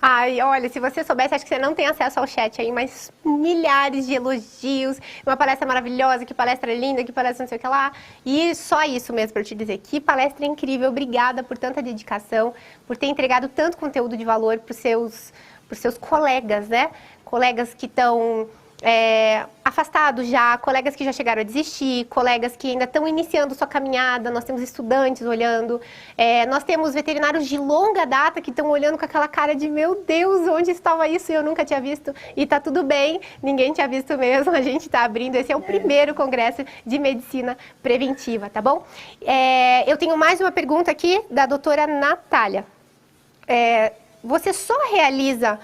Ai, olha, se você soubesse, acho que você não tem acesso ao chat aí, mas milhares de elogios, uma palestra maravilhosa, que palestra linda, que palestra não sei o que lá. E só isso mesmo para eu te dizer, que palestra incrível, obrigada por tanta dedicação, por ter entregado tanto conteúdo de valor para os seus colegas, né? Colegas que estão afastados já, colegas que já chegaram a desistir, colegas que ainda estão iniciando sua caminhada, nós temos estudantes olhando, nós temos veterinários de longa data que estão olhando com aquela cara de meu Deus, onde estava isso? Eu nunca tinha visto. E tá tudo bem, ninguém tinha visto mesmo, a gente está abrindo, esse é o primeiro congresso de medicina preventiva, tá bom? Eu tenho mais uma pergunta aqui da doutora Natália. Você só realiza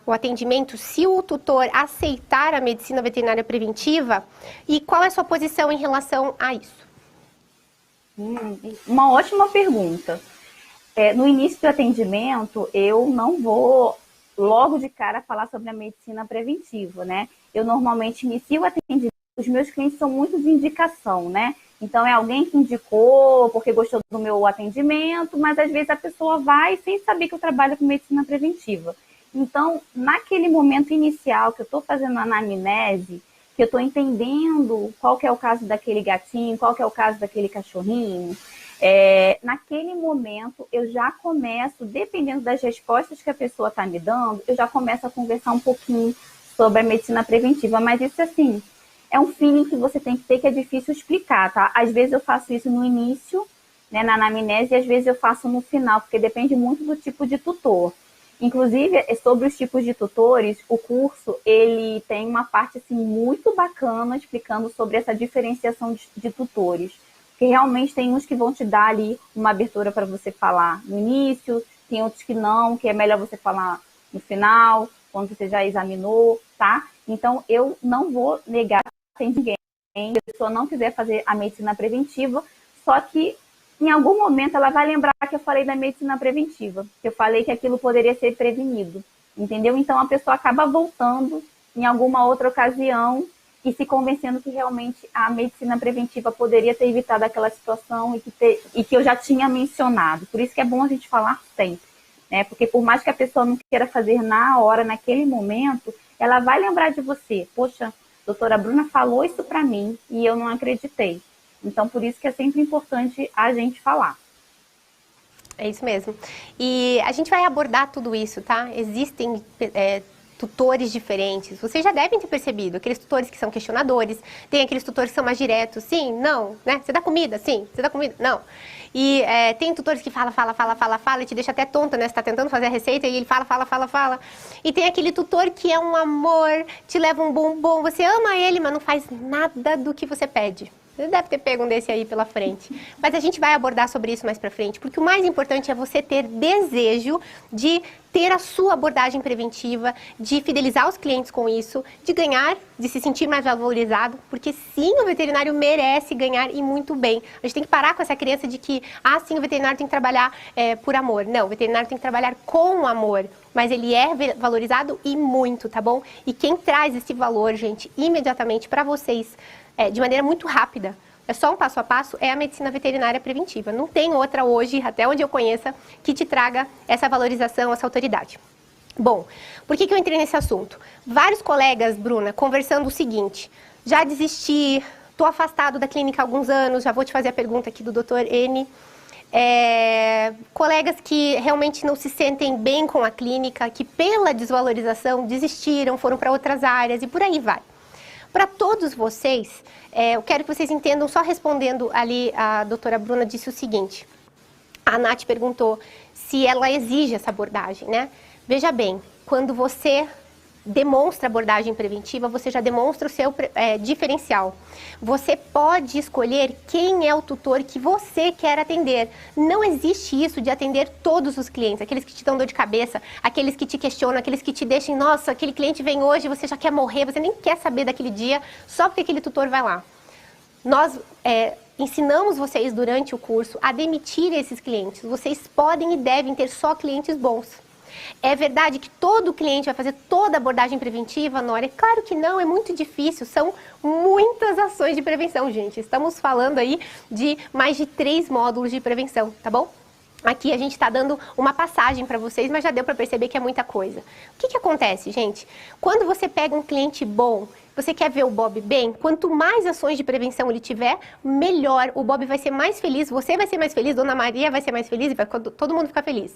o atendimento se o tutor aceitar a medicina veterinária preventiva? E qual é a sua posição em relação a isso? Uma ótima pergunta. No início do atendimento, eu não vou logo de cara falar sobre a medicina preventiva, né? Eu normalmente inicio o atendimento, os meus clientes são muito de indicação, né? Então, é alguém que indicou porque gostou do meu atendimento, mas às vezes a pessoa vai sem saber que eu trabalho com medicina preventiva. Então, naquele momento inicial que eu estou fazendo a anamnese, que eu estou entendendo qual que é o caso daquele gatinho, qual que é o caso daquele cachorrinho, naquele momento eu já começo, dependendo das respostas que a pessoa está me dando, eu já começo a conversar um pouquinho sobre a medicina preventiva, mas isso assim, é um feeling que você tem que ter, que é difícil explicar, tá? Às vezes eu faço isso no início, né, na anamnese, e às vezes eu faço no final, porque depende muito do tipo de tutor. Inclusive, sobre os tipos de tutores, o curso, ele tem uma parte, assim, muito bacana, explicando sobre essa diferenciação de tutores. Porque realmente tem uns que vão te dar ali uma abertura para você falar no início, tem outros que não, que é melhor você falar no final, quando você já examinou, tá? Então, eu não vou negar sem ninguém, se a pessoa não quiser fazer a medicina preventiva, só que em algum momento ela vai lembrar que eu falei da medicina preventiva, que eu falei que aquilo poderia ser prevenido, entendeu? Então a pessoa acaba voltando em alguma outra ocasião e se convencendo que realmente a medicina preventiva poderia ter evitado aquela situação e que eu já tinha mencionado. Por isso que é bom a gente falar sempre, né? Porque por mais que a pessoa não queira fazer na hora, naquele momento, ela vai lembrar de você. Poxa, doutora Bruna falou isso para mim e eu não acreditei. Então, por isso que é sempre importante a gente falar. É isso mesmo. E a gente vai abordar tudo isso, tá? Existem tutores diferentes. Vocês já devem ter percebido. Aqueles tutores que são questionadores. Tem aqueles tutores que são mais diretos. Sim, não, né? Você dá comida? Sim. Você dá comida? Não. E tem tutores que fala e te deixa até tonta, né? Você tá tentando fazer a receita e ele fala. E tem aquele tutor que é um amor, te leva um bombom, você ama ele, mas não faz nada do que você pede. Você deve ter pego um desse aí pela frente. Mas a gente vai abordar sobre isso mais pra frente, porque o mais importante é você ter desejo de ter a sua abordagem preventiva, de fidelizar os clientes com isso, de ganhar, de se sentir mais valorizado, porque sim, o veterinário merece ganhar e muito bem. A gente tem que parar com essa crença de que, sim, o veterinário tem que trabalhar por amor. Não, o veterinário tem que trabalhar com amor, mas ele é valorizado e muito, tá bom? E quem traz esse valor, gente, imediatamente para vocês, de maneira muito rápida, é só um passo a passo, é a medicina veterinária preventiva. Não tem outra hoje, até onde eu conheça, que te traga essa valorização, essa autoridade. Bom, por que eu entrei nesse assunto? Vários colegas, Bruna, conversando o seguinte: já desisti, estou afastado da clínica há alguns anos, já vou te fazer a pergunta aqui do Dr. N. Colegas que realmente não se sentem bem com a clínica, que pela desvalorização desistiram, foram para outras áreas e por aí vai. Para todos vocês, eu quero que vocês entendam, só respondendo ali, a doutora Bruna disse o seguinte. A Nath perguntou se ela exige essa abordagem, né? Veja bem, quando você demonstra abordagem preventiva, você já demonstra o seu diferencial. Você pode escolher quem é o tutor que você quer atender. Não existe isso de atender todos os clientes, aqueles que te dão dor de cabeça, aqueles que te questionam, aqueles que te deixam, nossa, aquele cliente vem hoje, você já quer morrer, você nem quer saber daquele dia, só porque aquele tutor vai lá. Nós ensinamos vocês durante o curso a demitir esses clientes. Vocês podem e devem ter só clientes bons. É verdade que todo cliente vai fazer toda a abordagem preventiva, Nora? Claro que não, é muito difícil, são muitas ações de prevenção, gente. Estamos falando aí de mais de 3 módulos de prevenção, tá bom? Aqui a gente está dando uma passagem para vocês, mas já deu para perceber que é muita coisa. O que acontece, gente? Quando você pega um cliente bom, Você quer ver o Bob bem? Quanto mais ações de prevenção ele tiver, melhor. O Bob vai ser mais feliz, você vai ser mais feliz, Dona Maria vai ser mais feliz e vai todo mundo ficar feliz.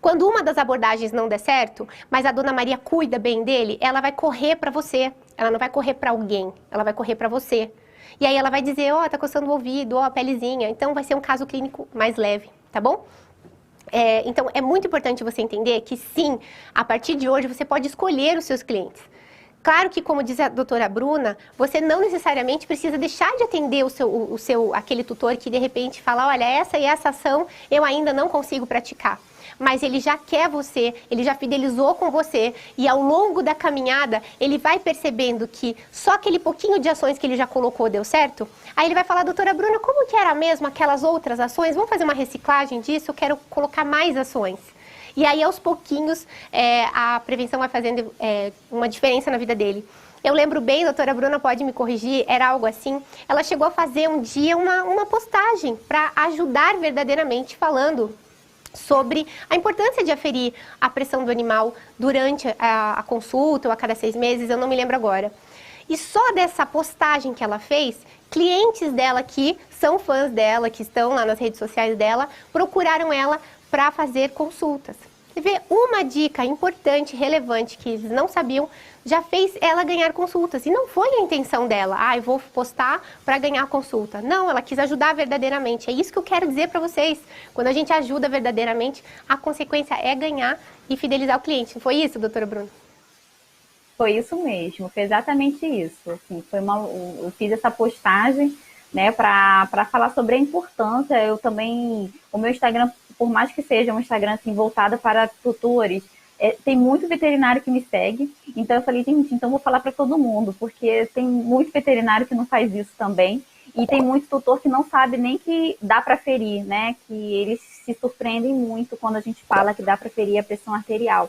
Quando uma das abordagens não der certo, mas a Dona Maria cuida bem dele, ela vai correr para você. Ela não vai correr para alguém, ela vai correr para você. E aí ela vai dizer, ó, tá coçando o ouvido, ó, a pelezinha. Então vai ser um caso clínico mais leve, tá bom? Então é muito importante você entender que sim, a partir de hoje você pode escolher os seus clientes. Claro que, como diz a doutora Bruna, você não necessariamente precisa deixar de atender aquele tutor que de repente fala, olha, essa e essa ação eu ainda não consigo praticar. Mas ele já quer você, ele já fidelizou com você e ao longo da caminhada ele vai percebendo que só aquele pouquinho de ações que ele já colocou deu certo. Aí ele vai falar, doutora Bruna, como que era mesmo aquelas outras ações? Vamos fazer uma reciclagem disso? Eu quero colocar mais ações. E aí, aos pouquinhos, a prevenção vai fazendo uma diferença na vida dele. Eu lembro bem, a doutora Bruna pode me corrigir, era algo assim. Ela chegou a fazer um dia uma postagem para ajudar verdadeiramente falando sobre a importância de aferir a pressão do animal durante a consulta ou a cada 6 meses, eu não me lembro agora. E só dessa postagem que ela fez, clientes dela que são fãs dela, que estão lá nas redes sociais dela, procuraram ela para fazer consultas. Você vê, uma dica importante, relevante, que eles não sabiam, já fez ela ganhar consultas. E não foi a intenção dela, eu vou postar para ganhar consulta. Não, ela quis ajudar verdadeiramente. É isso que eu quero dizer para vocês. Quando a gente ajuda verdadeiramente, a consequência é ganhar e fidelizar o cliente. Não foi isso, doutora Bruna? Foi isso mesmo, foi exatamente isso. Assim, eu fiz essa postagem, né, para falar sobre a importância. Eu também, o meu Instagram, por mais que seja um Instagram assim, voltado para tutores, tem muito veterinário que me segue. Então eu falei, gente, então vou falar para todo mundo, porque tem muito veterinário que não faz isso também. E tem muito tutor que não sabe nem que dá para ferir, né? Que eles se surpreendem muito quando a gente fala que dá para ferir a pressão arterial.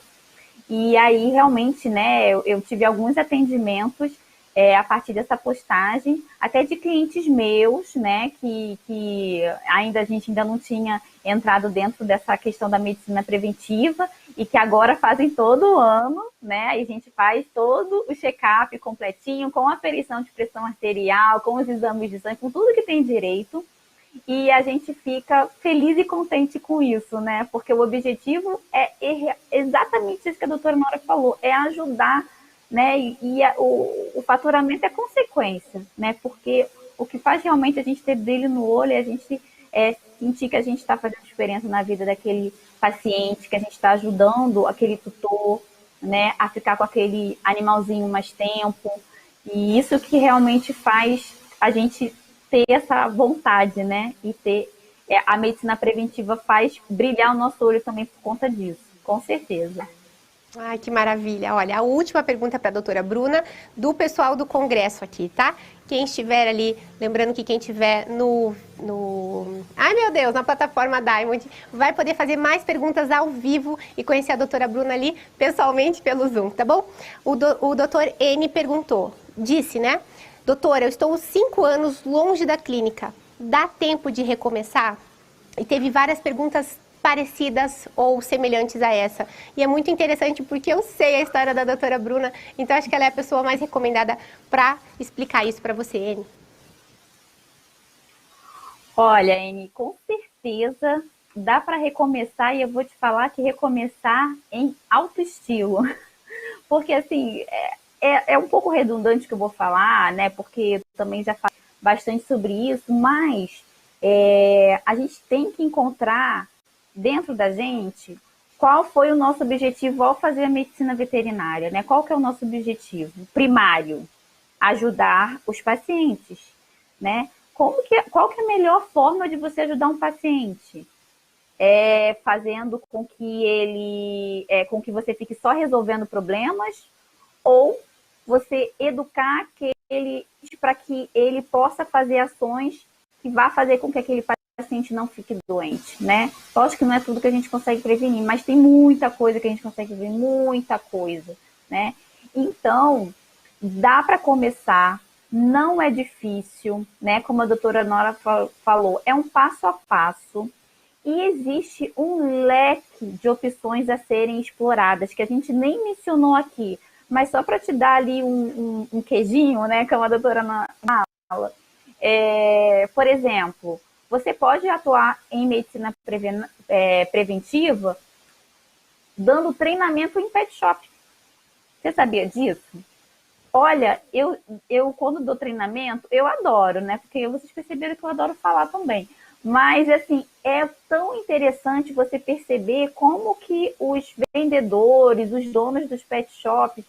E aí, realmente, né, eu tive alguns atendimentos a partir dessa postagem, até de clientes meus, né, que a gente ainda não tinha entrado dentro dessa questão da medicina preventiva e que agora fazem todo ano, né, aí a gente faz todo o check-up completinho, com a aferição de pressão arterial, com os exames de sangue, com tudo que tem direito. E a gente fica feliz e contente com isso, né? Porque o objetivo é exatamente isso que a doutora Nora falou, é ajudar, né? O faturamento é consequência, né? Porque o que faz realmente a gente ter brilho no olho é a gente sentir que a gente está fazendo diferença na vida daquele paciente, que a gente está ajudando aquele tutor, né? A ficar com aquele animalzinho mais tempo. E isso que realmente faz a gente ter essa vontade, né? E ter a medicina preventiva faz brilhar o nosso olho também por conta disso, com certeza. Ai, que maravilha. Olha, a última pergunta para a doutora Bruna, do pessoal do congresso aqui, tá? Quem estiver ali, lembrando que quem estiver Ai, meu Deus, na plataforma Diamond, vai poder fazer mais perguntas ao vivo e conhecer a doutora Bruna ali pessoalmente pelo Zoom, tá bom? O doutor N perguntou, disse, né? Doutora, eu estou 5 anos longe da clínica. Dá tempo de recomeçar? E teve várias perguntas parecidas ou semelhantes a essa. E é muito interessante porque eu sei a história da doutora Bruna, então acho que ela é a pessoa mais recomendada para explicar isso para você, Anne. Olha, Anne, com certeza dá para recomeçar e eu vou te falar que recomeçar em alto estilo. Porque, assim, é um pouco redundante o que eu vou falar, né? Porque eu também já falei bastante sobre isso, mas a gente tem que encontrar dentro da gente qual foi o nosso objetivo ao fazer a medicina veterinária, né? Qual que é o nosso objetivo primário? Ajudar os pacientes, né? Qual que é a melhor forma de você ajudar um paciente? Fazendo com que você fique só resolvendo problemas ou você educar aquele para que ele possa fazer ações que vá fazer com que aquele paciente não fique doente, né? Lógico que não é tudo que a gente consegue prevenir, mas tem muita coisa que a gente consegue prevenir, muita coisa, né? Então, dá para começar, não é difícil, né? Como a doutora Nora falou, é um passo a passo e existe um leque de opções a serem exploradas que a gente nem mencionou aqui, Mas só para te dar ali um queijinho, né, como a doutora na aula, por exemplo, você pode atuar em medicina preventiva dando treinamento em pet shop. Você sabia disso? Olha, eu quando dou treinamento, eu adoro, né? Porque vocês perceberam que eu adoro falar também. Mas, assim, é tão interessante você perceber como que os vendedores, os donos dos pet shops,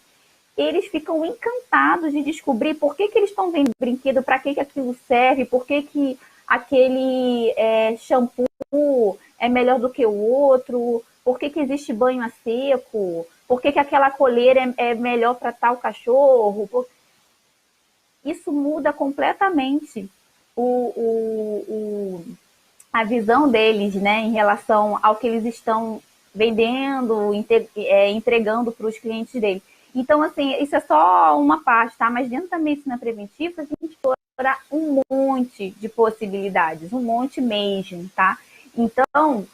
eles ficam encantados de descobrir por que eles estão vendendo brinquedo, para que aquilo serve, por que aquele shampoo é melhor do que o outro, por que existe banho a seco, por que aquela coleira é melhor para tal cachorro. Isso muda completamente a visão deles, né, em relação ao que eles estão vendendo, entregando para os clientes deles. Então, assim, isso é só uma parte, tá? Mas dentro da medicina preventiva, a gente explora um monte de possibilidades, um monte mesmo, tá? Então,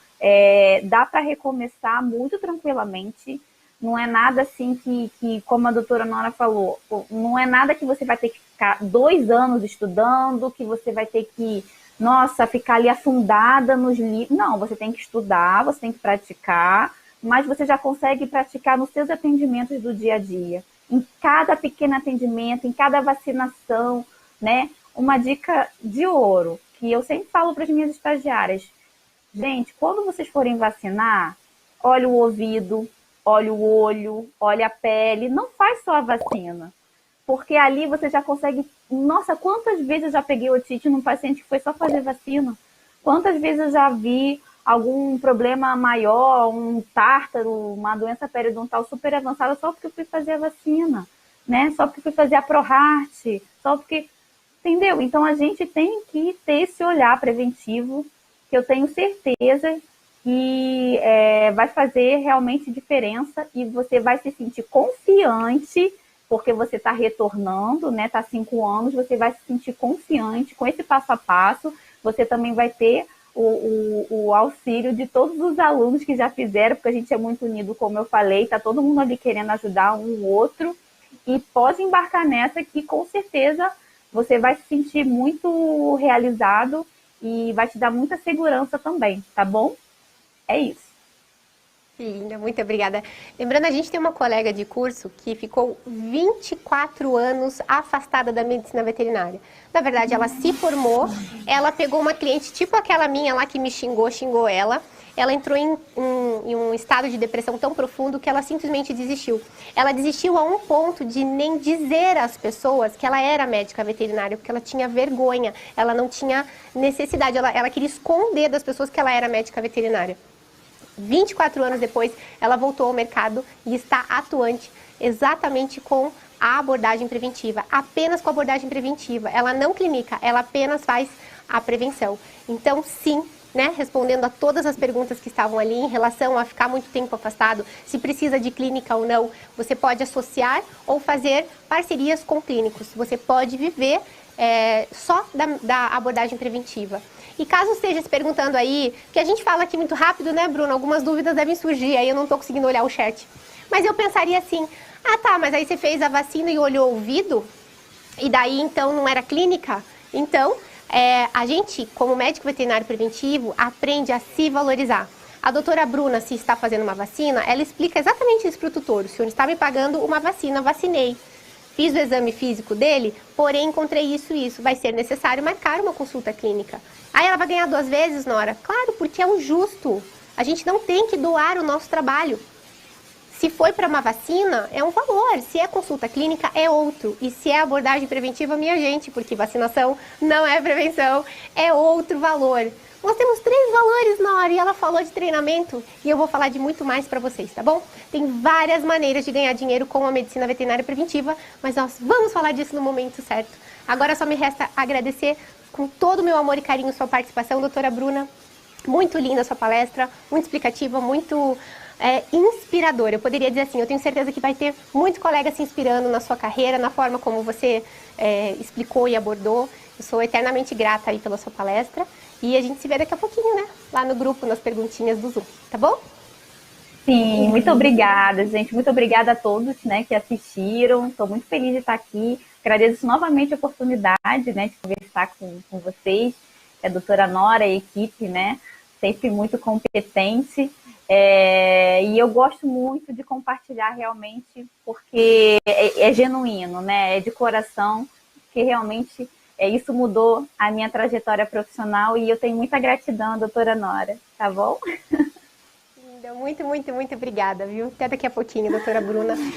dá para recomeçar muito tranquilamente. Não é nada assim que, como a doutora Nora falou, não é nada que você vai ter que ficar 2 anos estudando, que você vai ter que, nossa, ficar ali afundada nos livros. Não, você tem que estudar, você tem que praticar, mas você já consegue praticar nos seus atendimentos do dia a dia. Em cada pequeno atendimento, em cada vacinação, né? Uma dica de ouro, que eu sempre falo para as minhas estagiárias. Gente, quando vocês forem vacinar, olha o ouvido, olha o olho, olha a pele, não faz só a vacina. Porque ali você já consegue... Nossa, quantas vezes eu já peguei otite num paciente que foi só fazer vacina? Quantas vezes eu já vi algum problema maior, um tártaro, uma doença periodontal super avançada só porque eu fui fazer a vacina, né? Só porque eu fui fazer a ProHeart, só porque... Entendeu? Então a gente tem que ter esse olhar preventivo, que eu tenho certeza que vai fazer realmente diferença e você vai se sentir confiante, porque você está retornando, né? Está 5 anos, você vai se sentir confiante com esse passo a passo. Você também vai ter o auxílio de todos os alunos que já fizeram, porque a gente é muito unido, como eu falei, está todo mundo ali querendo ajudar um o outro, e pode embarcar nessa que com certeza você vai se sentir muito realizado e vai te dar muita segurança também, tá bom? É isso. Que linda, muito obrigada. Lembrando, a gente tem uma colega de curso que ficou 24 anos afastada da medicina veterinária. Na verdade, ela se formou, ela pegou uma cliente tipo aquela minha lá que me xingou ela. Ela entrou em um estado de depressão tão profundo que ela simplesmente desistiu. Ela desistiu a um ponto de nem dizer às pessoas que ela era médica veterinária, porque ela tinha vergonha, ela não tinha necessidade, ela queria esconder das pessoas que ela era médica veterinária. 24 anos depois, ela voltou ao mercado e está atuante exatamente com a abordagem preventiva, apenas com a abordagem preventiva. Ela não clinica, ela apenas faz a prevenção. Então, sim, né, respondendo a todas as perguntas que estavam ali em relação a ficar muito tempo afastado, se precisa de clínica ou não, você pode associar ou fazer parcerias com clínicos. Você pode viver só da abordagem preventiva. E caso esteja se perguntando aí, que a gente fala aqui muito rápido, né, Bruno? Algumas dúvidas devem surgir, aí eu não estou conseguindo olhar o chat. Mas eu pensaria assim, ah tá, mas aí você fez a vacina e olhou o ouvido? E daí então não era clínica? Então, a gente, como médico veterinário preventivo, aprende a se valorizar. A doutora Bruna, se está fazendo uma vacina, ela explica exatamente isso para o tutor. O senhor está me pagando uma vacina, vacinei. Fiz o exame físico dele, porém encontrei isso e isso. Vai ser necessário marcar uma consulta clínica. Aí ela vai ganhar 2 vezes, Nora? Claro, porque é o justo. A gente não tem que doar o nosso trabalho. Se foi para uma vacina, é um valor. Se é consulta clínica, é outro. E se é abordagem preventiva, minha gente, porque vacinação não é prevenção, é outro valor. Nós temos 3 valores, Nora, e ela falou de treinamento, e eu vou falar de muito mais para vocês, tá bom? Tem várias maneiras de ganhar dinheiro com a medicina veterinária preventiva, mas nós vamos falar disso no momento certo. Agora só me resta agradecer com todo o meu amor e carinho sua participação, doutora Bruna. Muito linda a sua palestra, muito explicativa, muito inspiradora. Eu poderia dizer assim, eu tenho certeza que vai ter muitos colegas se inspirando na sua carreira, na forma como você explicou e abordou. Eu sou eternamente grata aí pela sua palestra. E a gente se vê daqui a pouquinho, né? Lá no grupo, nas perguntinhas do Zoom, tá bom? Sim, muito obrigada, gente. Muito obrigada a todos, né, que assistiram. Estou muito feliz de estar aqui. Agradeço novamente a oportunidade, né, de conversar com vocês, a doutora Nora e a equipe, né, sempre muito competente. E eu gosto muito de compartilhar realmente, porque é genuíno, né, é de coração, que realmente isso mudou a minha trajetória profissional e eu tenho muita gratidão, doutora Nora, tá bom? Linda, muito, muito, muito obrigada, viu? Até daqui a pouquinho, doutora Bruna.